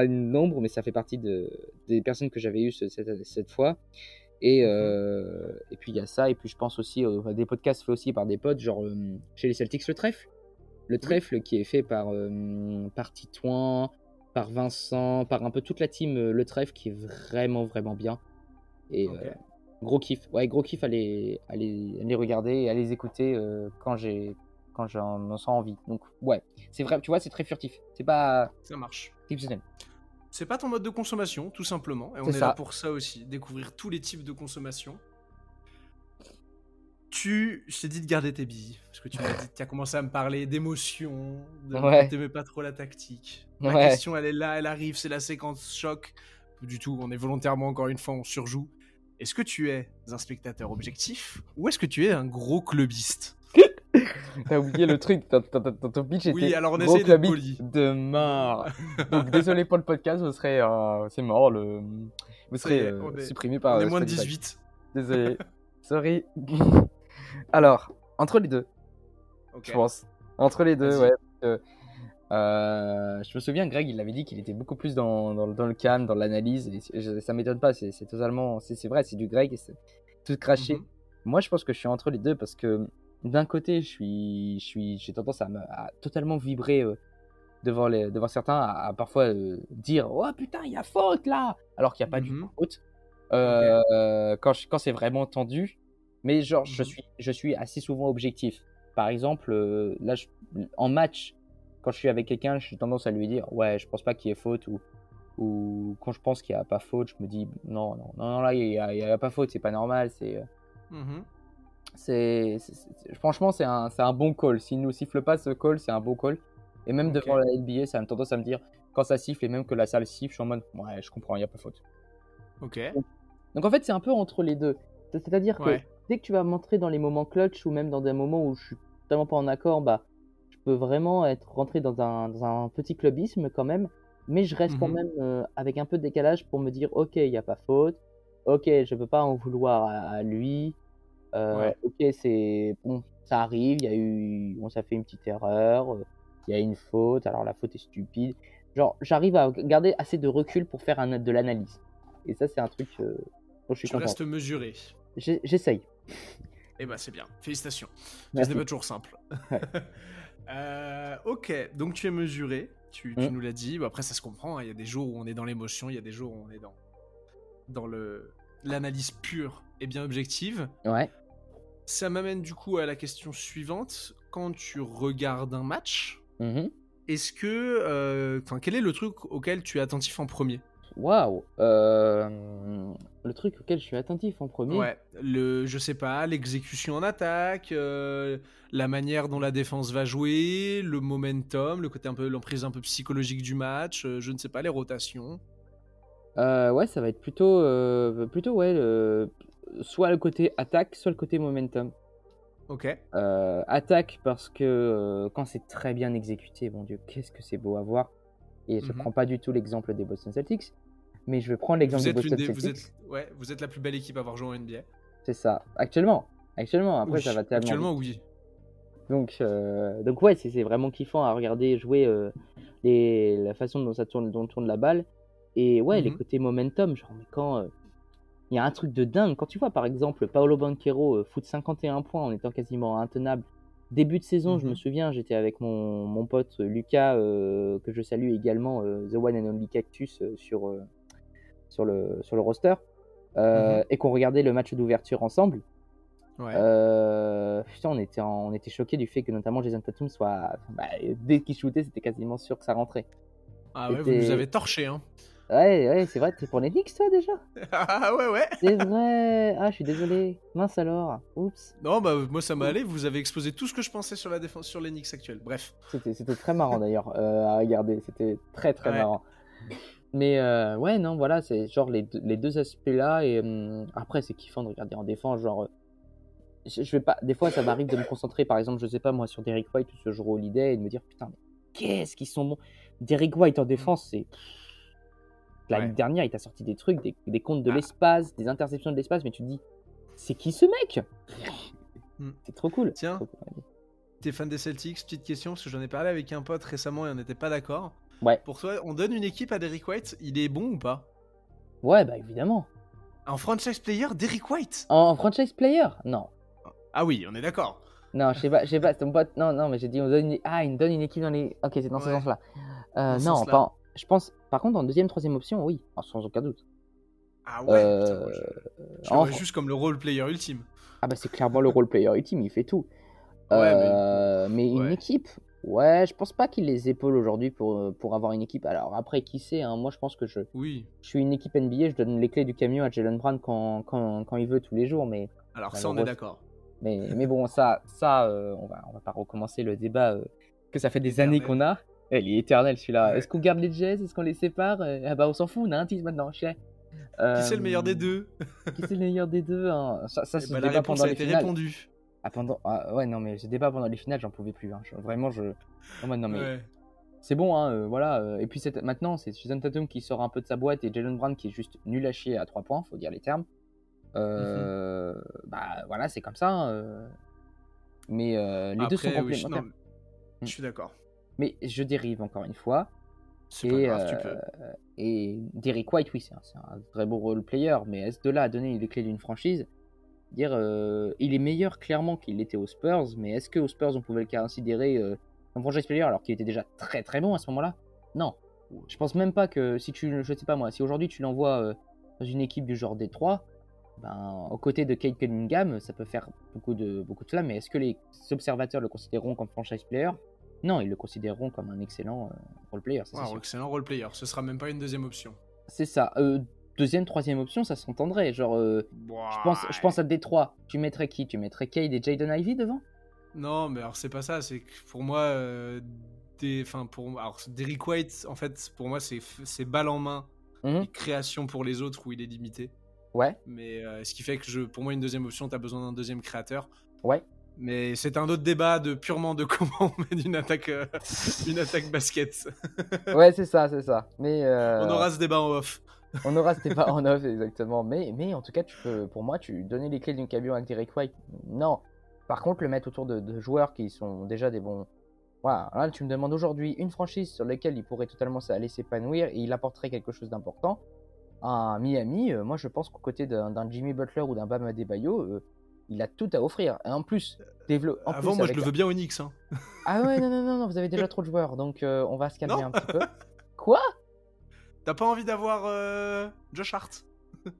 une nombre, mais ça fait partie des personnes que j'avais eues cette fois. Et puis il y a ça, et puis je pense aussi à des podcasts faits aussi par des potes, genre chez les Celtics, le trèfle qui est fait par Titouan, par Vincent, par un peu toute la team le trèfle, qui est vraiment bien. Et gros kiff à les regarder et à les écouter quand j'en sens envie. Donc ouais, c'est vrai, tu vois, c'est très furtif, c'est pas, ça marche, exceptionnel. C'est pas ton mode de consommation, tout simplement. Et on est là pour ça aussi, découvrir tous les types de consommation. Je t'ai dit de garder tes billes, parce que tu m'as dit, tu as commencé à me parler d'émotion, t'aimais pas trop la tactique. La question, elle est là, elle arrive, c'est la séquence choc. Du tout, on est volontairement, encore une fois, on surjoue. Est-ce que tu es un spectateur objectif, ou est-ce que tu es un gros clubiste? T'as oublié le truc, ton pitch était oui, alors on gros essaie d'être poli. De mort. Donc désolé pour le podcast, vous serez c'est mort, vous serez supprimé par. On est moins de 18. Désolé, sorry. Alors, entre les deux, je pense. Entre les deux, ouais. Je me souviens, Greg, il avait dit qu'il était beaucoup plus dans le calme, dans l'analyse, et ça m'étonne pas, c'est totalement, c'est vrai, c'est du Greg, et c'est tout craché. Moi, je pense que je suis entre les deux parce que d'un côté, j'ai tendance à totalement vibrer devant certains, à parfois dire oh putain, il y a faute là, alors qu'il n'y a pas du tout faute. Quand c'est vraiment tendu, mais genre je suis assez souvent objectif. Par exemple, là, en match, quand je suis avec quelqu'un, j'ai tendance à lui dire ouais, je pense pas qu'il y ait faute, ou quand je pense qu'il n'y a pas faute, je me dis non, là il y a pas faute, c'est pas normal, franchement, c'est un bon call. S'il ne nous siffle pas ce call, c'est un bon call. Et même devant la NBA, ça a tendance à me dire, quand ça siffle et même que la salle siffle, je suis en mode, ouais, je comprends, il n'y a pas faute. Donc en fait, c'est un peu entre les deux. C'est-à-dire que dès que tu vas m'entrer dans les moments clutch ou même dans des moments où je suis totalement pas en accord, bah, je peux vraiment être rentré dans un petit clubisme quand même. Mais je reste quand même avec un peu de décalage pour me dire, ok, il n'y a pas faute. ok, je peux pas en vouloir à lui. Ouais. Ok, c'est bon, ça arrive, on s'est fait une petite erreur, il y a une faute, alors la faute est stupide. Genre, j'arrive à garder assez de recul pour faire de l'analyse. Et ça, c'est un truc dont je suis Tu content. restes mesuré. J'essaye. Eh ben c'est bien, félicitations. Ce n'est Merci. pas toujours simple. Ouais. Ok, donc tu es mesuré, tu Mm. nous l'as dit. Bon, après ça se comprend, hein. Il y a des jours où on est dans l'émotion, il y a des jours où on est dans l'analyse pure et bien objective. Ouais. Ça m'amène du coup à la question suivante. Quand tu regardes un match, Mhm. est-ce que... quel est le truc auquel tu es attentif en premier? Waouh. Le truc auquel je suis attentif en premier. Ouais, je sais pas, l'exécution en attaque, la manière dont la défense va jouer, le momentum, le côté un peu, l'emprise un peu psychologique du match, je ne sais pas, les rotations. Ouais, ça va être plutôt ouais, soit le côté attaque, soit le côté momentum. Ok. Attaque parce que quand c'est très bien exécuté, mon Dieu, qu'est-ce que c'est beau à voir. Et je Mhm. prends pas du tout l'exemple des Boston Celtics, mais je vais prendre l'exemple Vous des êtes Boston vous Celtics. vous êtes la plus belle équipe à avoir joué en NBA. C'est ça. Actuellement, après Oui, ça va tellement actuellement vite. oui. Donc ouais, c'est vraiment kiffant à regarder jouer la façon dont tourne la balle. Et ouais, les Mhm. côtés momentum, genre mais quand il y a un truc de dingue, quand tu vois par exemple Paolo Banchero foot 51 points en étant quasiment intenable. Début de saison, je me Mhm. souviens, j'étais avec mon pote Lucas, que je salue également, The One and Only Cactus sur le roster, Mhm. et qu'on regardait le match d'ouverture ensemble. Ouais. Putain, on était choqués du fait que notamment Jason Tatum soit. Bah, dès qu'il shootait, c'était quasiment sûr que ça rentrait. Ah ouais, vous nous C'était. avez torché, hein. Ouais, c'est vrai, t'es pour les Knicks, toi déjà? Ah ouais, ouais. C'est vrai! Ah, je suis désolé. Mince alors. Oups. Non, bah moi ça m'est Oups. allé, vous avez exposé tout ce que je pensais sur la défense, sur les Knicks actuels. Bref. C'était très marrant d'ailleurs à regarder. C'était très très Ouais. marrant. Mais ouais, non, voilà, c'est genre les deux aspects-là. Et après, c'est kiffant de regarder en défense. Genre, je vais pas. Des fois, ça m'arrive de me concentrer, par exemple, je sais pas moi, sur Derrick White ou ce jour Holiday et de me dire putain, mais qu'est-ce qu'ils sont bons. Derrick White en défense, c'est. L'année Ouais. dernière, il t'a sorti des trucs, des comptes de Ah. l'espace, des interceptions de l'espace, mais tu te dis, c'est qui ce mec? Hmm. C'est trop cool. Tiens, Trop cool. t'es fan des Celtics? Petite question, parce que j'en ai parlé avec un pote récemment et on n'était pas d'accord. Ouais, Pour toi, on donne une équipe à Derrick White, il est bon ou pas? ouais, bah évidemment. Un franchise player, Derrick White? En franchise player? Non. Ah oui, on est d'accord. Non, je sais pas, c'est ton pote. Non, mais j'ai dit, il me donne une équipe dans les. Ok, c'est dans ce Ouais, sens-là. dans ce Non, sens-là. pas. Je pense, par contre, en deuxième, troisième option, oui, sans aucun doute. Ah ouais, putain, moi Euh, je le en vois juste comme le role player ultime. Ah bah c'est clairement le role player ultime, il fait tout. Ouais, mais bon, Mais une ouais. équipe, ouais, je pense pas qu'il les épaule aujourd'hui pour avoir une équipe. Alors après, qui sait, hein, moi je pense que je Oui. suis une équipe NBA, je donne les clés du camion à Jalen Brown quand il veut tous les jours, mais Alors ça, on est malheureusement. d'accord. Mais bon, on va pas recommencer le débat que ça fait des années Éternel. qu'on a. Il est éternel celui-là. Ouais. Est-ce qu'on garde les Jazz? Est-ce qu'on les sépare? Ah bah on s'en fout, on a un titre maintenant, chais. Qui c'est le meilleur des deux? Qui c'est le meilleur des deux, hein? Ça Eh c'est ben, ce la débat réponse pendant a les été finales. répondue. Ouais, non, mais ce débat pendant les finales, j'en pouvais plus. Hein. Vraiment, en mode, non, mais Ouais. c'est bon, hein, voilà. Et puis maintenant, c'est Jason Tatum qui sort un peu de sa boîte et Jalen Brown qui est juste nul à chier à 3 points, faut dire les termes. Bah voilà, c'est comme ça. Hein. Mais les deux sont Après, oui, complémentaires. non, je suis d'accord. Mais je dérive encore une fois. C'est pas grave, tu peux. Et Derrick White, oui, c'est un très beau role player, mais est-ce de là à donner les clés d'une franchise? Dire, il est meilleur clairement qu'il l'était aux Spurs, mais est-ce qu'aux Spurs on pouvait le considérer un franchise player alors qu'il était déjà très très bon à ce moment-là? Non. Je pense même pas que si je sais pas moi, si aujourd'hui tu l'envoies dans une équipe du genre Détroit, ben, aux côtés de Cade Cunningham, ça peut faire beaucoup de flammes, mais est-ce que les observateurs le considéreront comme franchise player? Non, ils le considéreront comme un excellent role player, ça, c'est Wow, sûr. excellent role player. Ce sera même pas une deuxième option. C'est ça. Deuxième, troisième option, ça s'entendrait. Genre, je pense à Détroit. Tu mettrais qui? Tu mettrais Cade et Jaden Ivey devant? Non, mais alors c'est pas ça. C'est que pour moi, alors Derrick White, en fait, pour moi, c'est balle en main et création pour les autres où il est limité. Ouais. Mais ce qui fait que pour moi, une deuxième option, t'as besoin d'un deuxième créateur. Ouais. Mais c'est un autre débat purement de comment on mène une attaque basket. Ouais, c'est ça. Mais On aura ce débat en off. On aura ce débat en off, exactement. Mais en tout cas, pour moi, tu donner les clés d'une camion avec Derek White, non. Par contre, le mettre autour de joueurs qui sont déjà des bons. Voilà, là, tu me demandes aujourd'hui une franchise sur laquelle il pourrait totalement aller s'épanouir et il apporterait quelque chose d'important. À Miami, moi, je pense qu'aux côtés d'un Jimmy Butler ou d'un Bam Adebayo, il a tout à offrir. Et en plus, Avant, moi, je le veux bien au Knicks. Hein. Ah ouais, non, vous avez déjà trop de joueurs, donc on va se calmer Non. un petit peu. Quoi? T'as pas envie d'avoir Josh Hart?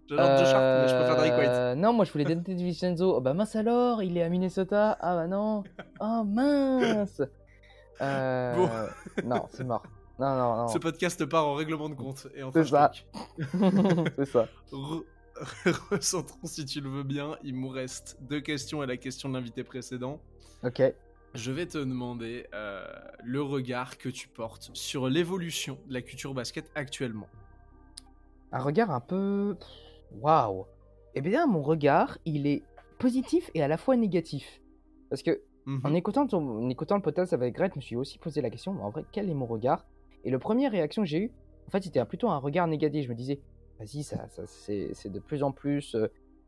J'adore Josh Hart, mais je préfère Derek White. Non, moi je voulais Dante DiVincenzo. Oh bah mince alors, il est à Minnesota. Ah bah non. Oh mince. Bon. Non, c'est mort. Non. Ce podcast part en règlement de compte et en C'est ça. C'est ça. Recentrons si tu le veux bien. Il nous reste 2 questions et la question de l'invité précédent. Ok. Je vais te demander le regard que tu portes sur l'évolution de la culture basket actuellement. Un regard un peu... Waouh. Eh bien, mon regard, il est positif et à la fois négatif. Parce que, en écoutant le podcast avec Greg, je me suis aussi posé la question, en vrai, quel est mon regard? Et la première réaction que j'ai eue, en fait, c'était plutôt un regard négatif. Je me disais, vas-y, c'est de plus en plus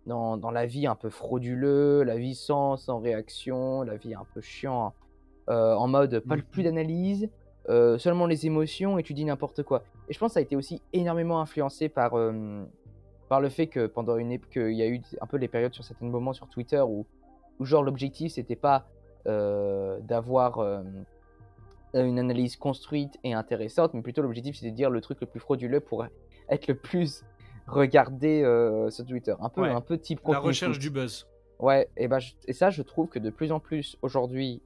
dans la vie un peu frauduleux, la vie sans réaction, la vie un peu chiant, en mode pas plus d'analyse, seulement les émotions et tu dis n'importe quoi. Et je pense que ça a été aussi énormément influencé par le fait que pendant qu'il y a eu un peu les périodes sur certains moments sur Twitter où genre l'objectif c'était pas d'avoir une analyse construite et intéressante, mais plutôt l'objectif c'était de dire le truc le plus frauduleux pour être le plus regardé sur Twitter. Un peu type la recherche du buzz. Ouais, et ça je trouve que de plus en plus aujourd'hui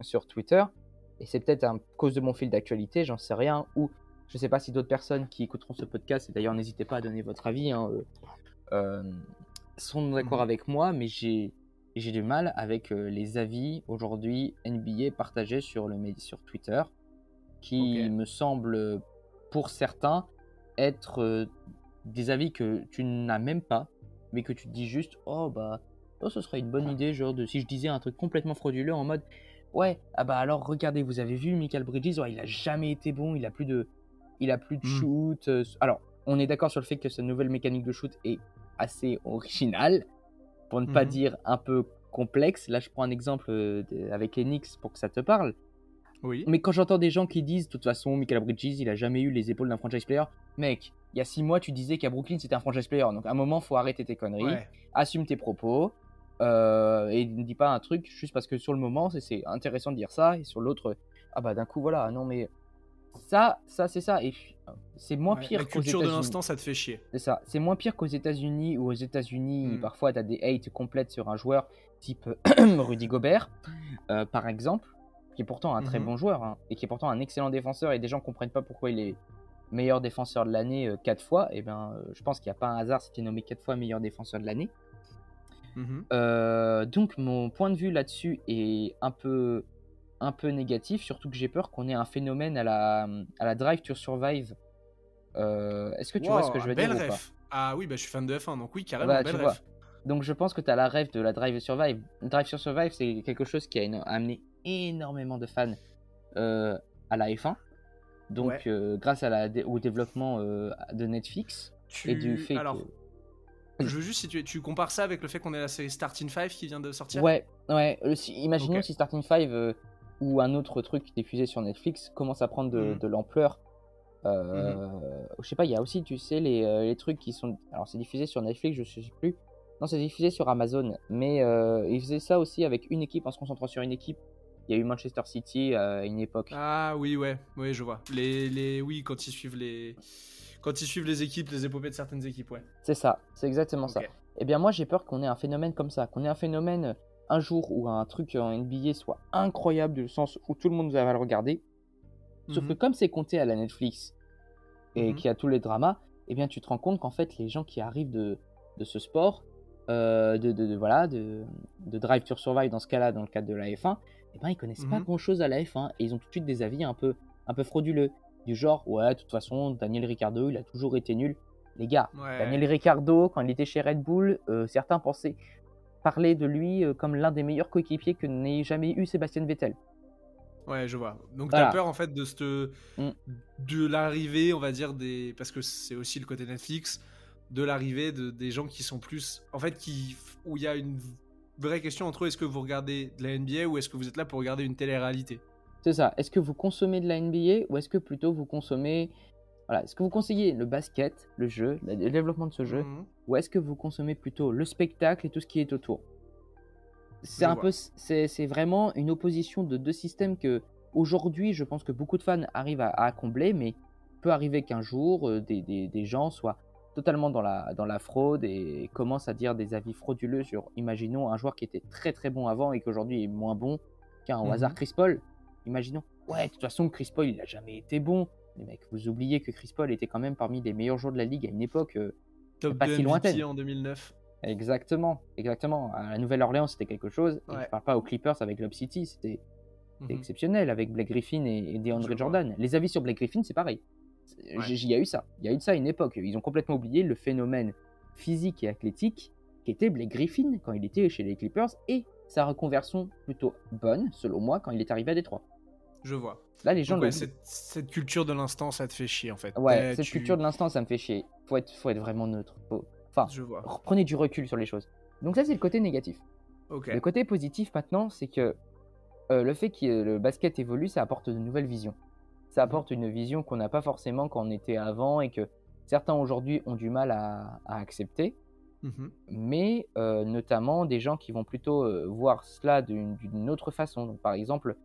sur Twitter, et c'est peut-être à cause de mon fil d'actualité, j'en sais rien, ou je sais pas si d'autres personnes qui écouteront ce podcast, et d'ailleurs n'hésitez pas à donner votre avis, sont d'accord avec moi, mais j'ai du mal avec les avis aujourd'hui NBA partagés sur Twitter, qui me semblent pour certains être des avis que tu n'as même pas, mais que tu te dis juste oh ce serait une bonne idée, genre si je disais un truc complètement frauduleux en mode ouais, ah bah alors regardez, vous avez vu Mikal Bridges, il a jamais été bon, il a plus de shoot. Alors, on est d'accord sur le fait que cette nouvelle mécanique de shoot est assez originale, pour ne pas dire un peu complexe. Là, je prends un exemple avec les Knicks pour que ça te parle. Oui. Mais quand j'entends des gens qui disent, de toute façon, Mikal Bridges, il a jamais eu les épaules d'un franchise player, mec, il y a 6 mois, tu disais qu'à Brooklyn, c'était un franchise player. Donc, à un moment, faut arrêter tes conneries, assume tes propos, et ne dis pas un truc juste parce que sur le moment, c'est intéressant de dire ça, et sur l'autre, ah bah d'un coup, voilà, non mais... Ça c'est ça, et c'est moins pire qu'aux États-Unis. La culture de l'instant, ça te fait chier. C'est ça, c'est moins pire qu'aux États-Unis, où aux États-Unis, parfois, tu as des hates complètes sur un joueur type Rudy Gobert, par exemple, qui est pourtant un très bon joueur, hein, et qui est pourtant un excellent défenseur, et des gens ne comprennent pas pourquoi il est meilleur défenseur de l'année 4 fois. Et je pense qu'il n'y a pas un hasard s'il est nommé 4 fois meilleur défenseur de l'année. Donc, mon point de vue là-dessus est un peu négatif, surtout que j'ai peur qu'on ait un phénomène à la Drive to Survive. Est-ce que tu vois ce que je veux dire ou pas? Ah oui, je suis fan de F1, donc oui, carrément, belle ref. Donc je pense que tu as la ref de la Drive to Survive. Drive to Survive, c'est quelque chose qui a amené énormément de fans à la F1. Donc grâce au développement de Netflix et du fait que... Je veux juste, si tu compares ça avec le fait qu'on ait la série Starting 5 qui vient de sortir. Ouais. Imaginons si Starting 5 ou un autre truc diffusé sur Netflix commence à prendre de l'ampleur. Je sais pas, il y a aussi, tu sais, les trucs qui sont... Alors, c'est diffusé sur Netflix, je sais plus. Non, c'est diffusé sur Amazon. Mais ils faisaient ça aussi avec une équipe, en se concentrant sur une équipe. Il y a eu Manchester City à une époque. Ah oui, oui, je vois. Oui, quand ils suivent les équipes, les épopées de certaines équipes, ouais. C'est ça, c'est exactement ça. Eh bien, moi, j'ai peur qu'on ait un phénomène comme ça, qu'on ait un phénomène un jour où un truc en NBA soit incroyable, du sens où tout le monde va le regarder. Sauf que comme c'est compté à la Netflix et qu'il y a tous les dramas, eh bien, tu te rends compte qu'en fait, les gens qui arrivent de ce sport, de Drive to Survive dans ce cas-là, dans le cadre de la F1, eh ben, ils connaissent pas grand-chose à la F1 et ils ont tout de suite des avis un peu frauduleux. Du genre, ouais, de toute façon, Daniel Ricciardo, il a toujours été nul. Les gars, Daniel Ricciardo, quand il était chez Red Bull, certains parlaient de lui comme l'un des meilleurs coéquipiers que n'ait jamais eu Sébastien Vettel. Ouais, je vois. Donc Voilà. t'as peur en fait Mm. de l'arrivée, on va dire parce que c'est aussi le côté Netflix, de l'arrivée des gens qui sont plus, en fait, où il y a une vraie question entre eux, est-ce que vous regardez de la NBA ou est-ce que vous êtes là pour regarder une télé-réalité? C'est ça. Est-ce que vous consommez de la NBA ou est-ce que plutôt vous consommez... Voilà. Est-ce que vous conseillez le basket, le jeu, le développement de ce jeu, Mhm. ou est-ce que vous consommez plutôt le spectacle et tout ce qui est autour? C'est Je un vois. peu, c'est vraiment une opposition de deux systèmes que aujourd'hui, je pense que beaucoup de fans arrivent à combler, mais peut arriver qu'un jour, des gens soient totalement dans la fraude et commencent à dire des avis frauduleux sur, imaginons, un joueur qui était très très bon avant et qu'aujourd'hui est moins bon qu'un au hasard Mhm. Chris Paul. Imaginons, ouais, de toute façon, Chris Paul, il n'a jamais été bon. Les mecs, vous oubliez que Chris Paul était quand même parmi les meilleurs joueurs de la ligue à une époque Top pas 2 si lointaine. MVP en 2009. Exactement, exactement. À la Nouvelle-Orléans, c'était quelque chose. Et Ouais. je parle pas aux Clippers avec Lob City, c'était Mhm. exceptionnel avec Blake Griffin et Je DeAndre vois. Jordan. Les avis sur Blake Griffin, c'est pareil. Ouais. Il y a eu ça. Il y a eu de ça à une époque. Ils ont complètement oublié le phénomène physique et athlétique qu'était Blake Griffin quand il était chez les Clippers et sa reconversion plutôt bonne, selon moi, quand il est arrivé à Détroit. Je vois. Là, les gens Donc ouais, l'oublient. cette culture de l'instant, ça te fait chier en fait. Ouais, cette culture de l'instant, ça me fait chier. Faut être vraiment neutre. Enfin, Je vois. prenez du recul sur les choses. Donc ça, c'est le côté négatif. Ok. Le côté positif maintenant, c'est que le fait que le basket évolue, ça apporte de nouvelles visions. Ça apporte une vision qu'on n'a pas forcément quand on était avant et que certains aujourd'hui ont du mal à accepter. Mhm. Mais notamment des gens qui vont plutôt voir cela d'une autre façon. Donc, par exemple,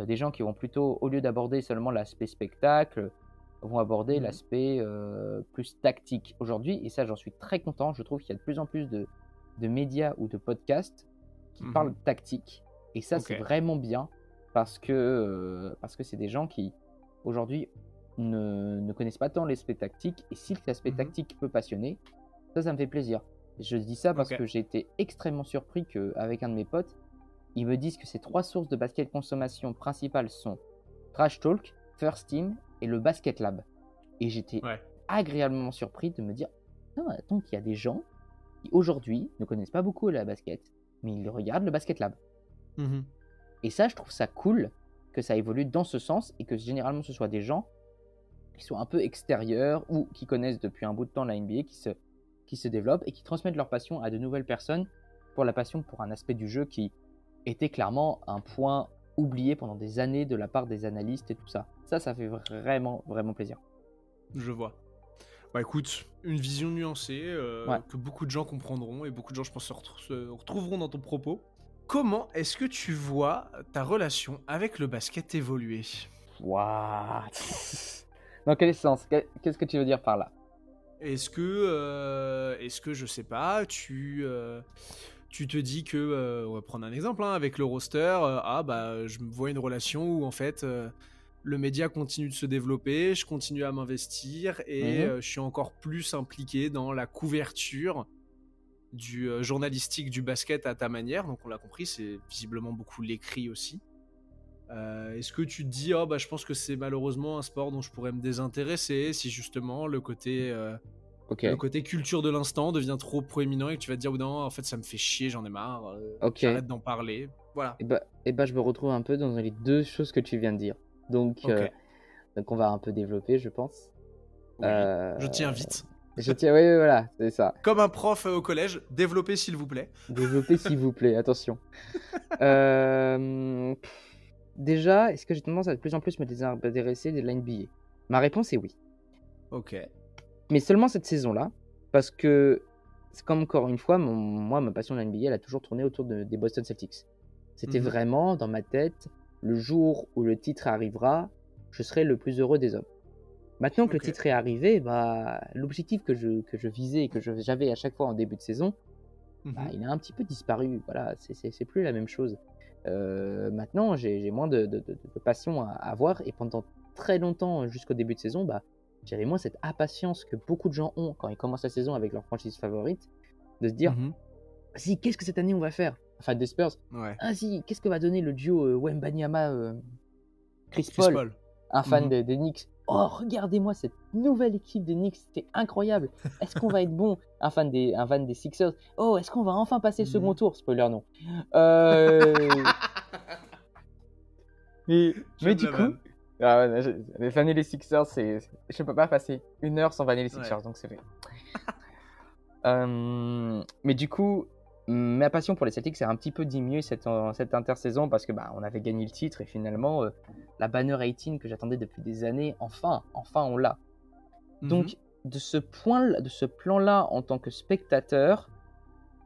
des gens qui vont plutôt, au lieu d'aborder seulement l'aspect spectacle, vont aborder Mhm. l'aspect plus tactique aujourd'hui. Et ça, j'en suis très content. Je trouve qu'il y a de plus en plus de médias ou de podcasts qui Mhm. parlent tactique. Et ça, Ok. c'est vraiment bien parce que c'est des gens qui, aujourd'hui, ne connaissent pas tant l'aspect tactique. Et si l'aspect Mhm. tactique peut passionner, ça me fait plaisir. Je dis ça parce Ok. que j'ai été extrêmement surpris qu'avec un de mes potes, ils me disent que ces trois sources de basket consommation principales sont Trash Talk, First Team et le Basket Lab. Et j'étais Ouais. agréablement surpris de me dire non, attends, qu'il y a des gens qui aujourd'hui ne connaissent pas beaucoup la basket, mais ils regardent le Basket Lab. Mhm. Et ça, je trouve ça cool que ça évolue dans ce sens et que généralement ce soit des gens qui sont un peu extérieurs ou qui connaissent depuis un bout de temps la NBA, qui se développent et qui transmettent leur passion à de nouvelles personnes pour la passion pour un aspect du jeu qui était clairement un point oublié pendant des années de la part des analystes et tout ça. Ça fait vraiment, vraiment plaisir. Je vois. Bah écoute, une vision nuancée Ouais. que beaucoup de gens comprendront et beaucoup de gens, je pense, se retrouveront dans ton propos. Comment est-ce que tu vois ta relation avec le basket évoluer? Waouh. Dans quel sens? Qu'est-ce que tu veux dire par là? Est-ce que je sais pas, tu te dis que, on va prendre un exemple, hein, avec le roster, je me vois une relation où en fait le média continue de se développer, je continue à m'investir et Mhm. je suis encore plus impliqué dans la couverture du journalistique du basket à ta manière. Donc on l'a compris, c'est visiblement beaucoup l'écrit aussi. Est-ce que tu te dis, je pense que c'est malheureusement un sport dont je pourrais me désintéresser si justement le côté Ok. culture de l'instant devient trop proéminent et que tu vas te dire, non, en fait ça me fait chier, j'en ai marre, Ok. j'arrête d'en parler. Voilà. Je me retrouve un peu dans les deux choses que tu viens de dire. Donc, Ok. donc on va un peu développer, je pense. Oui. Je tiens vite. Je tiens, oui, voilà, c'est ça. Comme un prof au collège, développez s'il vous plaît. Développer, s'il vous plaît, attention. Déjà, est-ce que j'ai tendance à de plus en plus me désintéresser de la NBA? Ma réponse est oui. Ok. Mais seulement cette saison-là, parce que, c'est comme encore une fois, moi, ma passion de la NBA, elle a toujours tourné autour des Boston Celtics. C'était Mhm. vraiment, dans ma tête, le jour où le titre arrivera, je serai le plus heureux des hommes. Maintenant que Ok. le titre est arrivé, l'objectif que je visais et que j'avais à chaque fois en début de saison, Mhm. il a un petit peu disparu. Voilà, c'est plus la même chose. Maintenant, j'ai moins de passion à avoir et pendant très longtemps, jusqu'au début de saison, j'avais moins cette impatience que beaucoup de gens ont quand ils commencent la saison avec leur franchise favorite, de se dire, Mhm. si, qu'est-ce que cette année on va faire? Enfin, des Spurs, Ouais. si, qu'est-ce que va donner le duo Wembanyama Chris Chris Paul, Paul. un fan Mhm. des Knicks. Oh, regardez-moi cette nouvelle équipe des Knicks, c'était incroyable. Est-ce qu'on va être bon? Un fan des Sixers. Oh, est-ce qu'on va enfin passer le second tour? Spoiler, non. Mais J'aime du la coup, vanne. les vanner les Sixers, je peux pas passer 1 heure sans vanner les Sixers, Ouais. donc c'est fait. Mais du coup, ma passion pour les Celtics s'est un petit peu diminuée cette intersaison parce que on avait gagné le titre et finalement, la banner 18 que j'attendais depuis des années, enfin on l'a. Donc, de ce plan-là, en tant que spectateur,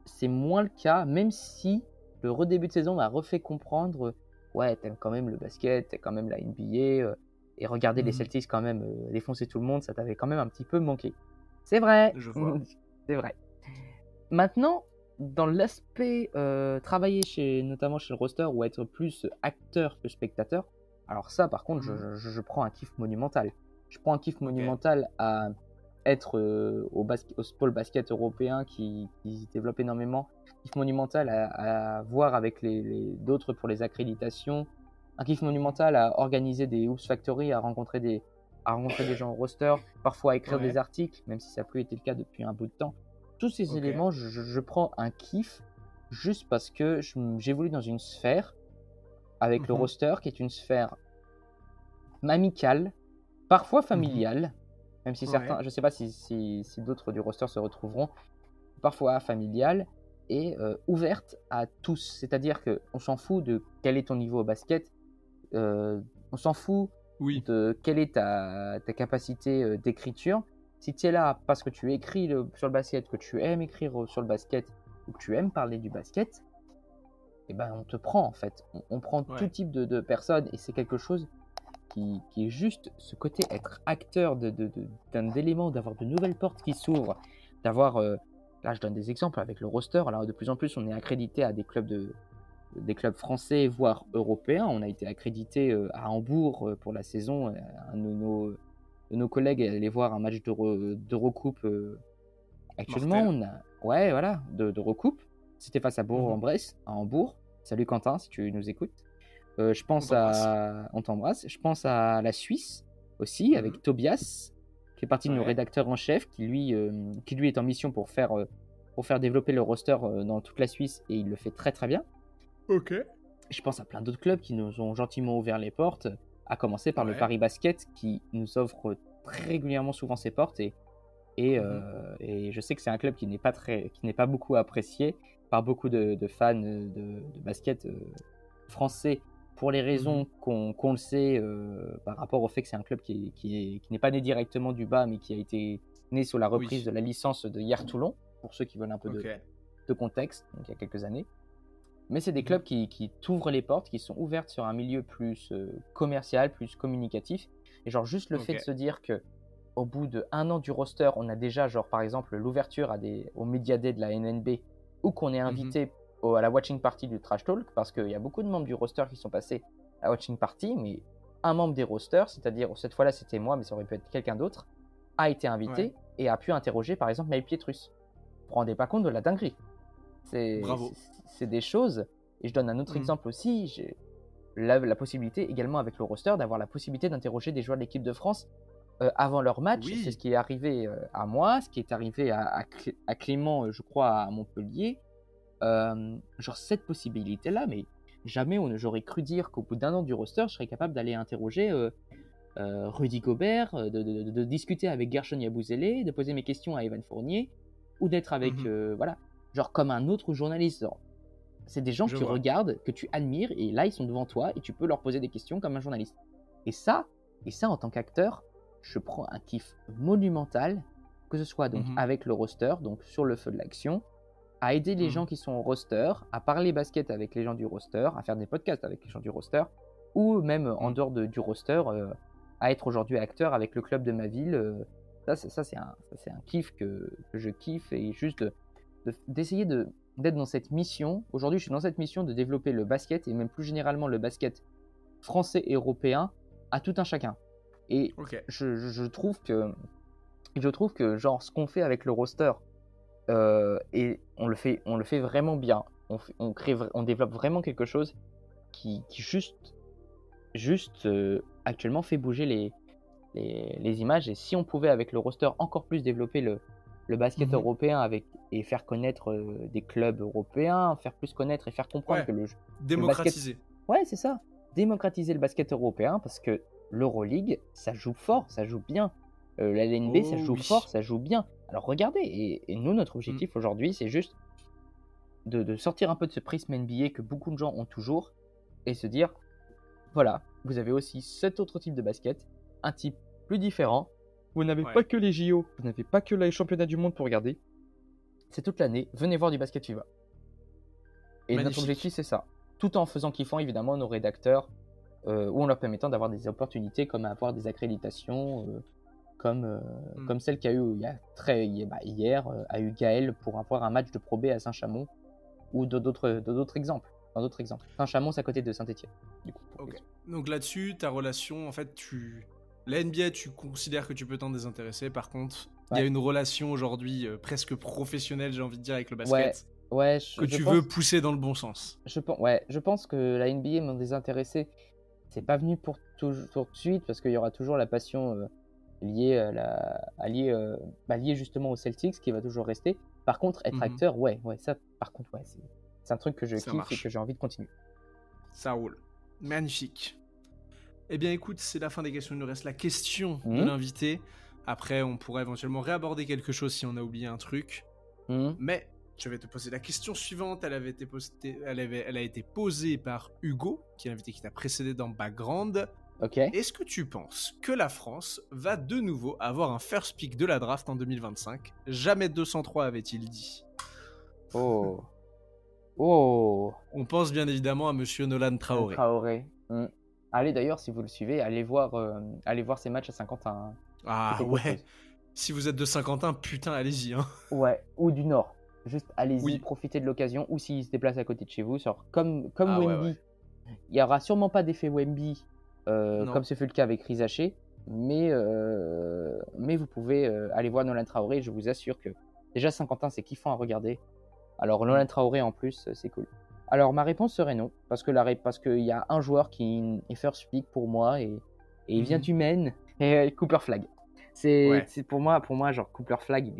c'est moins le cas, même si le redébut de saison m'a refait comprendre, ouais, t'aimes quand même le basket, t'aimes quand même la NBA, et regarder les Celtics quand même défoncer tout le monde, ça t'avait quand même un petit peu manqué. C'est vrai, Je vois. c'est vrai. Maintenant, dans l'aspect travailler notamment chez le roster ou être plus acteur que spectateur, alors ça, par contre, je prends un kiff monumental. Je prends un kiff monumental à être au pôle basket européen qui se développe énormément. Kiff monumental à voir avec d'autres pour les accréditations. Un kiff monumental à organiser des Hoops Factory, à rencontrer des gens au roster, parfois à écrire des articles, même si ça n'a plus été le cas depuis un bout de temps. Tous ces éléments, je prends un kiff juste parce que j'évolue dans une sphère avec le roster qui est une sphère amicale, parfois familiale, même si certains, je ne sais pas si d'autres du roster se retrouveront, parfois familiale et ouverte à tous. C'est-à-dire qu'on s'en fout de quel est ton niveau au basket, on s'en fout de quelle est ta capacité d'écriture. Si tu es là parce que tu écris sur le basket, que tu aimes écrire sur le basket ou que tu aimes parler du basket, eh ben on te prend en fait. On prend tout type de personnes et c'est quelque chose qui est juste ce côté être acteur d'un élément, d'avoir de nouvelles portes qui s'ouvrent, d'avoir, là je donne des exemples avec le roster, alors de plus en plus on est accrédité à des clubs français, voire européens. On a été accrédité à Hambourg pour la saison. Un de nos collègues est allé voir un match d'Eurocoupe actuellement. Ouais, voilà, d'Eurocoupe. C'était face à Bourg-en-Bresse, à Hambourg. Salut Quentin, si tu nous écoutes. Je pense on t'embrasse. Je pense à la Suisse aussi, avec Tobias, qui fait partie de nos rédacteurs en chef, qui lui est en mission pour faire développer le roster dans toute la Suisse, et il le fait très très bien. Ok. Je pense à plein d'autres clubs qui nous ont gentiment ouvert les portes, à commencer par le Paris Basket, qui nous offre très régulièrement souvent ses portes, et je sais que c'est un club qui n'est pas beaucoup apprécié par beaucoup de fans de basket français, pour les raisons qu'on le sait, par rapport au fait que c'est un club qui n'est pas né directement du bas, mais qui a été né sous la reprise de la licence de Hier-Toulon, pour ceux qui veulent un peu de contexte, donc il y a quelques années. Mais c'est des clubs qui t'ouvrent les portes, qui sont ouvertes sur un milieu plus commercial, plus communicatif. Et genre juste le fait de se dire que au bout d'1 an du roster, on a déjà genre par exemple l'ouverture au Media Day de la NNB, ou qu'on est invité à la watching party du Trash Talk, parce qu'il y a beaucoup de membres du roster qui sont passés à la watching party, mais un membre des rosters, c'est-à-dire cette fois-là c'était moi, mais ça aurait pu être quelqu'un d'autre, a été invité et a pu interroger par exemple Maël Pietrus. Vous ne vous rendez pas compte de la dinguerie. C'est des choses, et je donne un autre exemple aussi, j'ai la possibilité également avec le roster d'avoir la possibilité d'interroger des joueurs de l'équipe de France avant leur match. C'est ce qui est arrivé à moi, ce qui est arrivé à Clément, je crois, à Montpellier. Genre cette possibilité-là, mais jamais j'aurais cru dire qu'au bout d'1 an du roster, je serais capable d'aller interroger Rudy Gobert, de discuter avec Gershon Yabusele, de poser mes questions à Evan Fournier, ou d'être avec, voilà, genre comme un autre journaliste. C'est des gens qui regardent, que tu admires, et là ils sont devant toi et tu peux leur poser des questions comme un journaliste. Et ça en tant qu'acteur, je prends un kiff monumental, que ce soit donc avec le roster, donc sur le feu de l'action, à aider les gens qui sont au roster, à parler basket avec les gens du roster, à faire des podcasts avec les gens du roster, ou même en dehors du roster, à être aujourd'hui acteur avec le club de ma ville. Ça c'est un kiff que je kiffe, et juste d'essayer d'être dans cette mission. Aujourd'hui, je suis dans cette mission de développer le basket, et même plus généralement le basket français et européen, à tout un chacun. Et je trouve que genre ce qu'on fait avec le roster, et on le fait vraiment bien. On développe vraiment quelque chose qui juste actuellement fait bouger les images. Et si on pouvait avec le roster encore plus développer le basket européen et faire connaître des clubs européens, faire plus connaître et faire comprendre que démocratiser. Ouais, c'est ça. démocratiser le basket européen parce que l'Euroleague, ça joue fort, ça joue bien. La LNB, ça joue fort, ça joue bien. Alors regardez, et nous, notre objectif aujourd'hui, c'est juste de sortir un peu de ce prisme NBA que beaucoup de gens ont toujours et se dire, voilà, vous avez aussi cet autre type de basket, un type plus différent. Vous n'avez pas que les JO, vous n'avez pas que les championnats du monde pour regarder. C'est toute l'année, venez voir du basket FIBA. Et notre objectif, c'est ça. Tout en faisant kiffant, évidemment, nos rédacteurs, ou en leur permettant d'avoir des opportunités comme avoir des accréditations, comme celle qu'il y a eu hier à UGAL pour avoir un match de Pro B à Saint-Chamond, ou d'autres exemples. Saint-Chamond, c'est à côté de Saint-Étienne. Donc là-dessus, ta relation, en fait, la NBA, tu considères que tu peux t'en désintéresser. Par contre, il y a une relation aujourd'hui presque professionnelle, j'ai envie de dire, avec le basket. Que tu veux pousser dans le bon sens. Je pense que la NBA m'en désintéressé. C'est pas venu pour tout de suite parce qu'il y aura toujours la passion liée justement aux Celtics qui va toujours rester. Par contre, être acteur, c'est un truc que je kiffe et que j'ai envie de continuer. Ça roule. Magnifique. Eh bien, écoute, c'est la fin des questions. Il nous reste la question de l'invité. Après, on pourrait éventuellement réaborder quelque chose si on a oublié un truc. Mais je vais te poser la question suivante. Elle a été posée par Hugo, qui est l'invité qui t'a précédé dans Background. Est-ce que tu penses que la France va de nouveau avoir un first pick de la draft en 2025 ? Jamais 203, avait-il dit. Oh. On pense bien évidemment à monsieur Nolan Traoré. Allez, d'ailleurs, si vous le suivez, allez voir ses matchs à Saint-Quentin. Ah ouais. Si vous êtes de Saint-Quentin, putain, allez-y. Ouais, ou du Nord. Juste allez-y, profitez de l'occasion. Ou s'il se déplace à côté de chez vous, comme Wemby. Il n'y aura sûrement pas d'effet Wemby, comme ce fut le cas avec Rizaché. Mais vous pouvez aller voir Nolan Traoré. Je vous assure que déjà Saint-Quentin, c'est kiffant à regarder. Alors Nolan Traoré en plus, c'est cool. Alors ma réponse serait non, parce qu'il y a un joueur qui est first pick pour moi et il vient du Maine, et Cooper Flagg. C'est pour moi genre Cooper Flagg,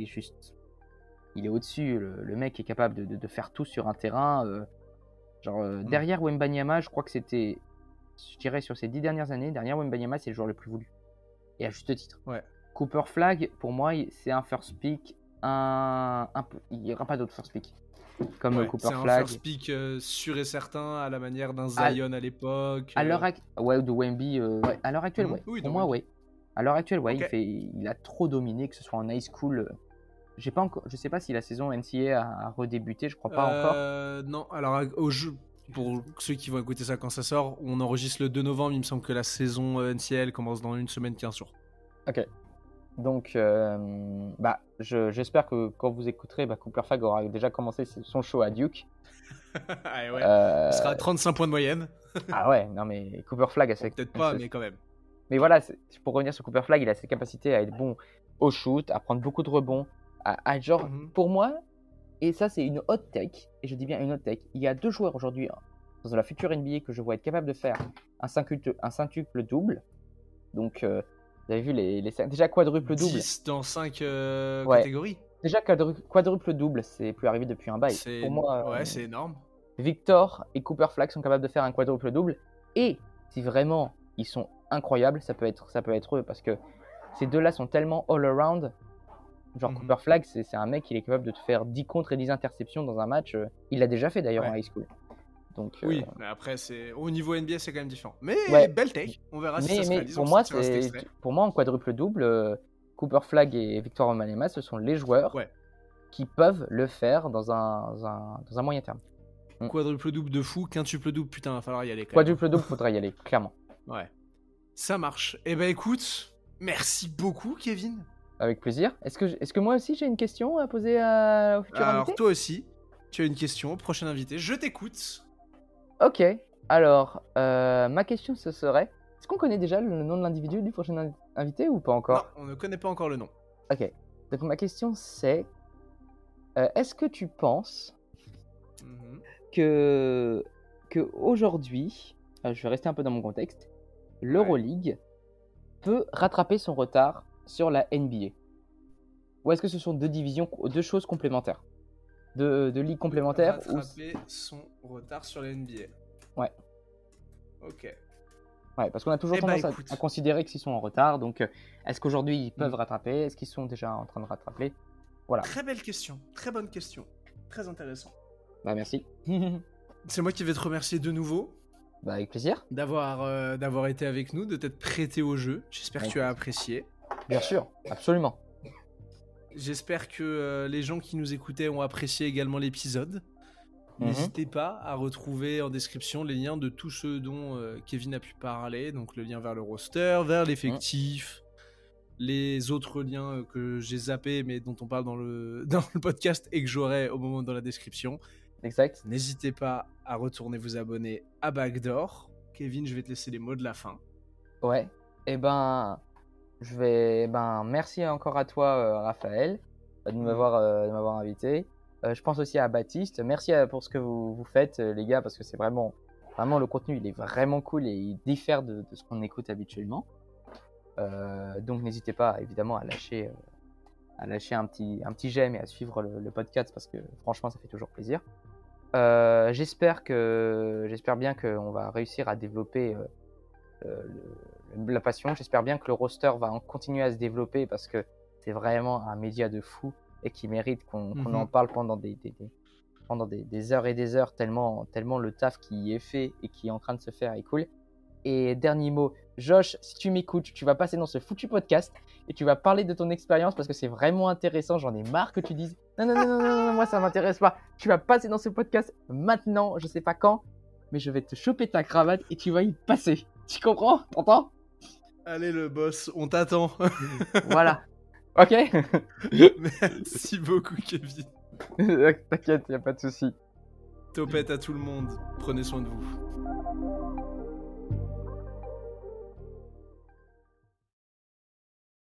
il est au-dessus. Le mec est capable de faire tout sur un terrain. Derrière Wembanyama, je crois que c'était, je dirais sur ces 10 dernières années, derrière Wembanyama, c'est le joueur le plus voulu. Et à juste titre. Cooper Flagg, pour moi, c'est un first pick. Il n'y aura pas d'autre first pick. Comme Cooper Flagg. C'est un first pick sûr et certain, à la manière d'un Zion à l'époque. Ou de Wemby. À l'heure actuelle, pour moi, À l'heure actuelle, il a trop dominé, que ce soit en high school. Je sais pas si la saison NCAA a redébuté, je crois pas encore. Non, alors au jeu, pour ceux qui vont écouter ça quand ça sort, on enregistre le 2 novembre, il me semble que la saison NCAA commence dans 1 semaine, 15 jours. Ok. Donc, j'espère que quand vous écouterez, Cooper Flagg aura déjà commencé son show à Duke. Il sera à 35 points de moyenne. Ah ouais, non mais Cooper Flagg... Peut-être pas, mais quand même. Mais voilà, pour revenir sur Cooper Flagg, il a ses capacités à être bon au shoot, à prendre beaucoup de rebonds, pour moi, et ça c'est une hot take, et je dis bien une hot take, il y a 2 joueurs aujourd'hui dans la future NBA que je vois être capable de faire un quintuple double. Donc, vous avez vu déjà quadruple double. 10 dans 5 catégories. Déjà quadruple double, c'est plus arrivé depuis un bail. Pour moi, c'est énorme. Victor et Cooper Flagg sont capables de faire un quadruple double, et si vraiment ils sont incroyables, ça peut être eux, parce que ces deux-là sont tellement all around. Genre Cooper Flagg, c'est un mec, il est capable de te faire 10 contres et 10 interceptions dans un match. Il l'a déjà fait d'ailleurs en high school. Donc, oui, mais après, au niveau NBA, c'est quand même différent. Mais belle take, on verra si ça se réalise. Pour moi, en quadruple-double, Cooper Flagg et Victor Wembanyama, ce sont les joueurs qui peuvent le faire dans un moyen terme. Quadruple-double de fou, quintuple-double, putain, va falloir y aller. Quadruple-double, faudra y aller, clairement. Ouais, ça marche. Eh ben écoute, merci beaucoup, Kevin. Avec plaisir. Est-ce que moi aussi j'ai une question à poser au futur invité ? Alors toi aussi, tu as une question au prochain invité. Je t'écoute. Ok. Alors, ma question ce serait, est-ce qu'on connaît déjà le nom de l'individu du prochain invité ou pas encore ? Non, on ne connaît pas encore le nom. Ok. Donc ma question c'est, est-ce que tu penses que aujourd'hui, je vais rester un peu dans mon contexte, l'Euroleague peut rattraper son retard sur la NBA? Ou est-ce que ce sont deux choses complémentaires, de ligues complémentaires? Rattraper son retard sur la NBA. Ouais. Ok. Ouais, parce qu'on a toujours Eh bah, tendance écoute. à considérer qu'ils sont en retard. Donc, est-ce qu'aujourd'hui ils peuvent rattraper? Est-ce qu'ils sont déjà en train de rattraper? Voilà. Très belle question, très bonne question, très intéressant. Bah, merci. C'est moi qui vais te remercier de nouveau Bah, avec plaisir. d'avoir été avec nous, de t'être prêté au jeu. J'espère que tu as apprécié. Bien sûr, absolument. J'espère que les gens qui nous écoutaient ont apprécié également l'épisode. N'hésitez pas à retrouver en description les liens de tous ceux dont Kevin a pu parler, donc le lien vers le roster, vers l'effectif, les autres liens que j'ai zappés mais dont on parle dans le podcast et que j'aurai au moment dans la description. Exact. N'hésitez pas à retourner vous abonner à Backdoor. Kevin, je vais te laisser les mots de la fin. Ouais. Merci encore à toi, Raphaël, de m'avoir invité. Je pense aussi à Baptiste. Merci pour ce que vous faites, les gars, parce que c'est vraiment le contenu, il est vraiment cool et il diffère de ce qu'on écoute habituellement. Donc n'hésitez pas évidemment à lâcher un petit j'aime et à suivre le podcast parce que franchement ça fait toujours plaisir. J'espère bien qu'on va réussir à développer la passion. J'espère bien que le roster va continuer à se développer parce que c'est vraiment un média de fou et qui mérite qu'on en parle pendant des heures et des heures tellement le taf qui est fait et qui est en train de se faire est cool. Et dernier mot, Josh, si tu m'écoutes, tu vas passer dans ce foutu podcast et tu vas parler de ton expérience parce que c'est vraiment intéressant. J'en ai marre que tu dises non, moi ça m'intéresse pas. Tu vas passer dans ce podcast maintenant, je sais pas quand, mais je vais te choper ta cravate et tu vas y passer. Tu comprends? T'entends? Allez le boss, on t'attend. Voilà. Ok. Merci beaucoup Kevin. T'inquiète, y a pas de souci. Topette à tout le monde. Prenez soin de vous.